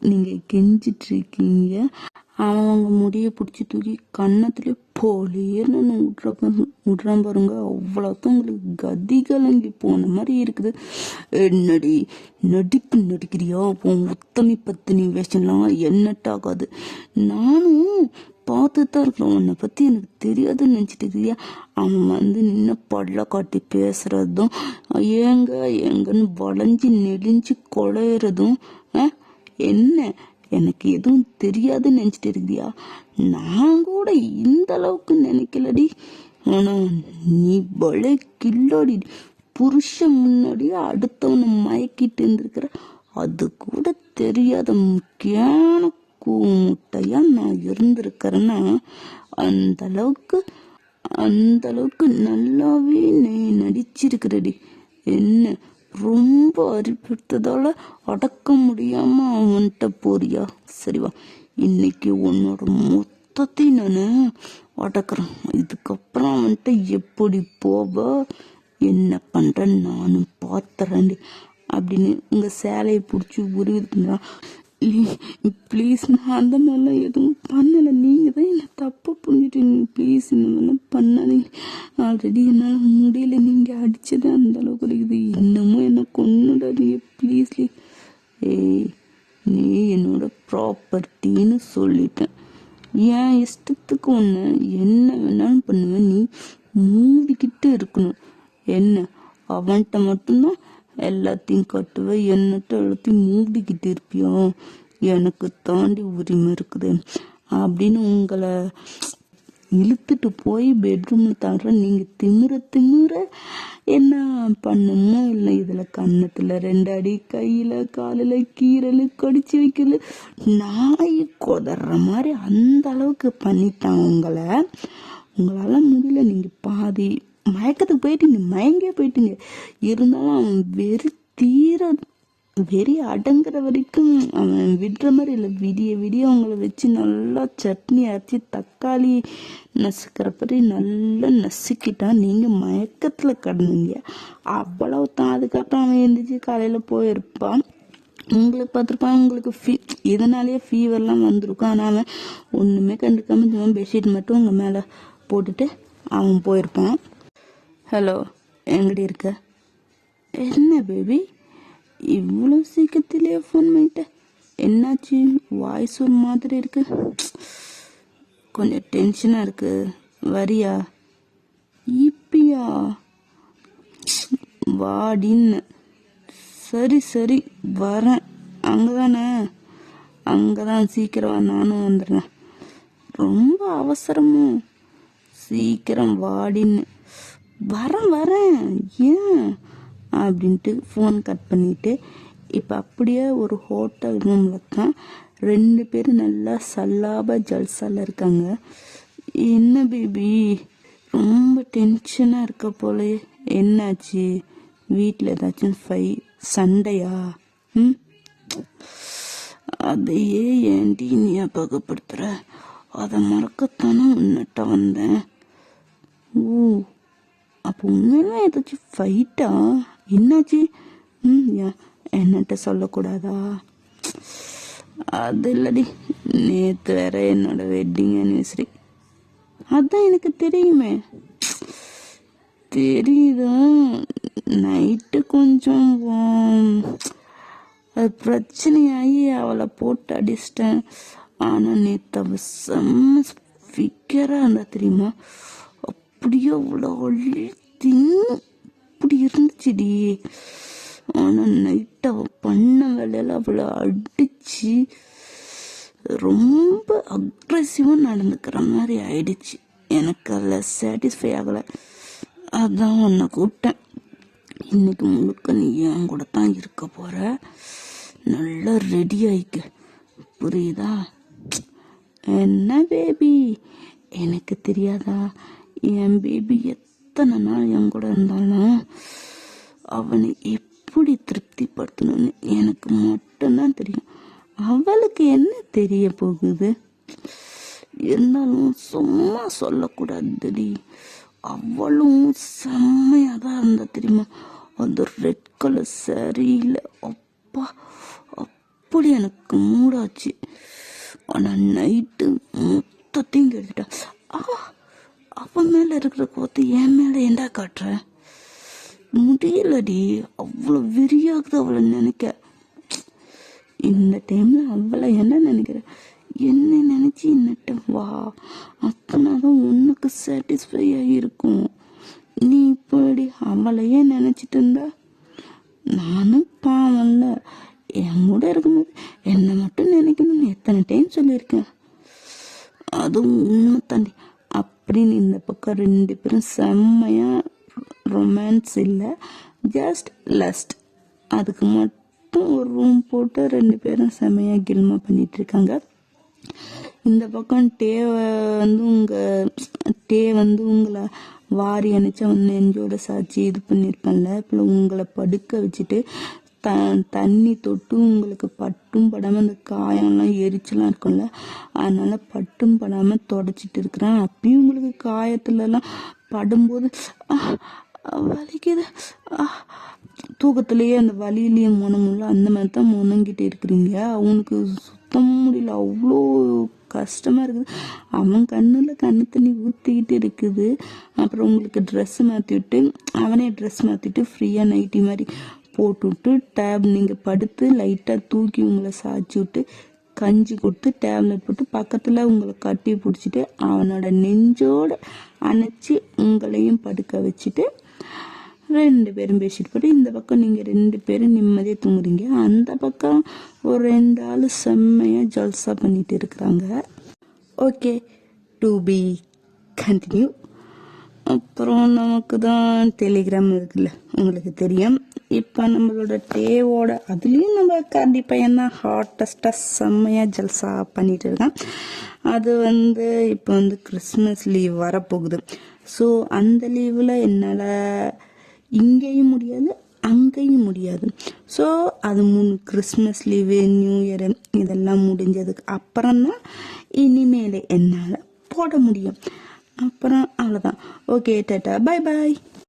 நீங்க கெஞ்சிட்டு இருக்கீங்க. அவங்க முடிய பிடிச்சி தூக்கி கன்னத்துல போலேன்னு விட்றான் பாருங்க. அவ்வளோதான் உங்களுக்கு கதி கலங்கி போன மாதிரி இருக்குது. என்னடி நடிக்கிறியா? உத்தமி பத்தினி வேஷம்லாம் என்னட்டாகாது. நானும் பார்த்துதான் இருக்கிறேன். உன்னை பத்தி எனக்கு தெரியாதுன்னு நினைச்சிட்டு இருக்கியா? அவன் நின்று பல்ல காட்டி பேசுறதும் ஏங்கன்னு வளைஞ்சி நெளிஞ்சு கொலையறதும் என்ன எனக்கு எதுவும் தெரியாதுன்னு நினைச்சிட்டு இருக்கியா? நான் கூட இந்த அளவுக்கு நினைக்கலடி. ஆனா நீ பலே கில்லாடி. புருஷன் முன்னாடியே அடுத்தவனை மயக்கிட்டு இருந்திருக்கிற. அது கூட தெரியாத முக்கியமான முட்டையா நான் இருந்திருக்கிறேன்னா அந்த அளவுக்கு நல்லாவே நீ நடிச்சிருக்கிறடி. என்ன ரொம்ப அரிப்படுத்ததால அடக்க முடியாம அவன்கிட்ட போறியா? சரிவா, இன்னைக்கு உன்னோட மொத்தத்தையும் நான் அடக்குறேன். இதுக்கப்புறம் அவன்கிட்ட எப்படி போவ என்ன பண்ற நானும் பார்த்துறேன்டி அப்படின்னு உங்க சேலையை பிடிச்சி உருவிருந்தா. ப்ளீஸ், நான் அந்த மாதிரிலாம் எதுவும் பண்ணலை. நீங்கள் தான் என்னை தப்பு புரிஞ்சுட்டீங்க. ப்ளீஸ் இந்த மாதிரிலாம் பண்ணாதீங்க. ஆல்ரெடி என்னால் முடியல. நீங்கள் அடித்தது அந்த அளவுக்கு இருக்குது. இன்னமும் என்னை கொன்னுடாதீங்க ப்ளீஸ்லி. ஏய், நீ என்னோட ப்ராப்பர்ட்டின்னு சொல்லிட்டேன். என் இஷ்டத்துக்கு ஒன்று என்ன வேணாலும் பண்ணுவேன். நீ மூடிக்கிட்டு இருக்கணும். என்ன அவன்கிட்ட மட்டும்தான் எல்லாத்தையும் கட்டுவேன், என்னட்ட எல்லாத்தையும் மூடிக்கிட்டு இருப்பியோ? எனக்கு தாண்டி உரிமை இருக்குது அப்படின்னு உங்களை இழுத்துட்டு போய் பெட்ரூமில் தாண்டுற நீங்கள் திமிர என்ன பண்ணுமோ இல்லை. இதில் கன்னத்தில் 2 அடி, கையில் காலில் கீரல், கடிச்சு வைக்கல, நாய் கொதற மாதிரி அந்த அளவுக்கு பண்ணிட்டான் உங்களால் முடியல. நீங்கள் பாதி மயக்கத்துக்கு போயிட்டீங்க, மயங்கே போயிட்டீங்க. இருந்தாலும் அவன் வெறி அடங்குற வரைக்கும் அவன் விடுற மாதிரி இல்லை. விடிய அவங்கள வச்சு நல்லா சட்னி அரைச்சி தக்காளி நசுக்கிறப்படி நல்லா நசுக்கிட்டான். நீங்கள் மயக்கத்தில் கிடந்தீங்க. அவ்வளவு தான். அதுக்கப்புறம் அவன் எழுந்திரிச்சு காலையில் போயிருப்பான். உங்களுக்கு பார்த்துருப்பான். உங்களுக்கு இதனாலேயே ஃபீவர்லாம் வந்திருக்கும். ஆனால் அவன் ஒன்றுமே கண்டுக்காம பெட்ஷீட் மட்டும் உங்கள் மேலே போட்டுட்டு அவன் போயிருப்பான். ஹலோ, எங்கடி இருக்க? என்ன பேபி இவ்வளோ சீக்கிரத்திலே ஃபோன் பண்ணிட்ட? என்னாச்சு? வாய்ஸ் ஒரு மாதிரி இருக்கு. கொஞ்சம் டென்ஷனாக இருக்கு. வரியா? இப்பயா வாடின்னு? சரி வரேன். அங்கே தான் சீக்கிரமா நானும் வந்துடுறேன். ரொம்ப அவசரமோ? சீக்கிரம் வாடின்னு. வரேன் ஏன் அப்படின்ட்டு ஃபோன் கட் பண்ணிட்டு இப்போ அப்படியே ஒரு ஹோட்டல் ரூமில் தான் 2 பேரும் நல்லா சல்லாப ஜல்சால இருக்காங்க. என்ன பேபி ரொம்ப டென்ஷனாக இருக்க போல? என்னாச்சு? வீட்டில் ஏதாச்சும் சண்டையா? அதையே ஏன்டி ஞாபகப்படுத்துற? அதை மறக்கத்தானே உன்னிட்ட வந்தேன். ஓ, அப்போ உண்மையிலே ஏதாச்சும் ஃபைட்டா? என்னாச்சு? என்னட்ட சொல்லக்கூடாதா? அது இல்லடி, நேற்று வேற என்னோட வெட்டிங் ஆனிவர்சரி. அதான் எனக்கு தெரியுமே. தெரியுதா? நைட்டு கொஞ்சம் அது பிரச்சனையாகி அவளை போட்டு அடிச்சிட்டேன். ஆனால் நேற்று அவ செம்ம ஃபிகராக இருந்தா தெரியுமா? அப்படியே அவ்வளோ இப்படி இருந்துச்சுடி. ஆனால் நைட்டு அவள் பண்ண வேலையில் அவளை அடித்து ரொம்ப அக்ரெசிவாக நடந்துக்கிற மாதிரி ஆயிடுச்சு. எனக்கு அதில் சாட்டிஸ்ஃபை ஆகலை. அதான் உன்னை கூப்பிட்டேன். இன்னைக்கு முழுக்க நீ என் கூட தான் இருக்க போகிற. நல்லா ரெடி ஆயிக்க, புரியுதா? என்ன பேபி, எனக்கு தெரியாதா? என் பேபி எத்தனை நாள் என் கூட இருந்தாலும் அவனை எப்படி திருப்திப்படுத்தணும்னு எனக்கு மட்டும்தான் தெரியும். அவளுக்கு என்ன தெரிய போகுது? இருந்தாலும் சும்மா சொல்லக்கூடாதுடி. அவளும் செம்மையாக தான் இருந்தா தெரியுமா? அந்த ரெட் கலர் சரியில்லை, அப்பா அப்படி எனக்கு மூடாச்சு. ஆனால் நைட்டு மொத்தத்தையும் கெடுத்துட்டா. அவன் மேலே இருக்கிற கோத்து என் மேலே ஏண்டா காட்டுற? முடியலடி, அவ்வளோ வெறியாகுது அவளை நினைக்க. இந்த டைமில் அவளை என்ன நினைக்கிற? என்ன நினச்சி என்னட்ட வா, அப்பனாதான் உனக்கு சாட்டிஸ்ஃபை ஆகியிருக்கும். நீ இப்படி அவளையே நினச்சிட்டு இருந்தா நானும் பாவம்ல. என் கூட இருக்கும்போது என்னை மட்டும் நினைக்கணும்னு எத்தனை டைம் சொல்லியிருக்கேன். அதுவும் உண்மை தாண்டி. அப்படின்னு இந்த பக்கம் 2 பேரும் செம்மையாக ரொமான்ஸ் இல்லை, ஜஸ்ட் லஸ்ட். அதுக்கு மட்டும் ஒரு ரூம் போட்டு 2 பேரும் செம்மையாக கில்மா பண்ணிட்டு இருக்காங்க. இந்த பக்கம் டே வந்து உங்களை வாரி அணைச்சா வந்து நெஞ்சோட சாட்சி இது பண்ணியிருப்பேன்ல. இப்போ உங்களை படுக்க வச்சுட்டு தண்ணி தொட்டு உங்களுக்கு பட்டும் படாமல் அந்த காயம்லாம் எரிச்சலாம் இருக்கும்ல, அதனால பட்டும் படாமல் தொடச்சிட்டு இருக்கிறேன். அப்பயும் உங்களுக்கு காயத்துலலாம் படும்போது வலிக்குது, தூக்கத்திலேயே அந்த வலியிலேயே முனமுள்ள அந்த மாதிரி தான் முனங்கிட்டு இருக்கிறீங்க. அவனுக்கு சுத்தம் முடியல, அவ்வளோ கஷ்டமாக இருக்குது. அவன் கண்ணில் கண்ணு தண்ணி ஊற்றிக்கிட்டு இருக்குது. அப்புறம் உங்களுக்கு ட்ரெஸ்ஸு மாற்றி அவனே ட்ரெஸ் மாற்றிட்டு ஃப்ரீயாக நைட்டி மாதிரி போட்டுவிட்டு நீங்கள் படுத்து லைட்டாக தூக்கி உங்களை சாய்ச்சி விட்டு கஞ்சி கொடுத்து டேப்லெட் போட்டு பக்கத்தில் உங்களை கட்டி பிடிச்சிட்டு அவனோட நெஞ்சோடு அணைச்சி உங்களையும் படுக்க வச்சுட்டு 2 பேரும் பேசிட்டு போட்டு இந்த பக்கம் நீங்கள் 2 பேரும் நிம்மதியாக தூங்குறீங்க. அந்த பக்கம் ஒரு 2 ஆள் செம்மையாக ஜல்சா பண்ணிட்டு இருக்கிறாங்க. Okay, to be continue. அப்புறம் நமக்கு தான் டெலிகிராம் இருக்குல்ல, உங்களுக்கு தெரியும். இப்போ நம்மளோட டேவோட அதுலேயும் நம்ம காண்டி பையன்தான் ஹாட்டஸ்டாக செம்மையாக ஜல்சா பண்ணிட்டு இருக்கான். அது வந்து இப்போ வந்து கிறிஸ்மஸ் லீவ் வரப்போகுது. ஸோ அந்த லீவில் என்னால் இங்கேயும் முடியாது அங்கேயும் முடியாது. ஸோ அது கிறிஸ்மஸ் லீவு நியூ இயர் இதெல்லாம் முடிஞ்சதுக்கு அப்புறம்தான் இனிமேல் என்னால் போட முடியும். அப்புறம் அவ்வளோதான். Okay, tata, bye bye.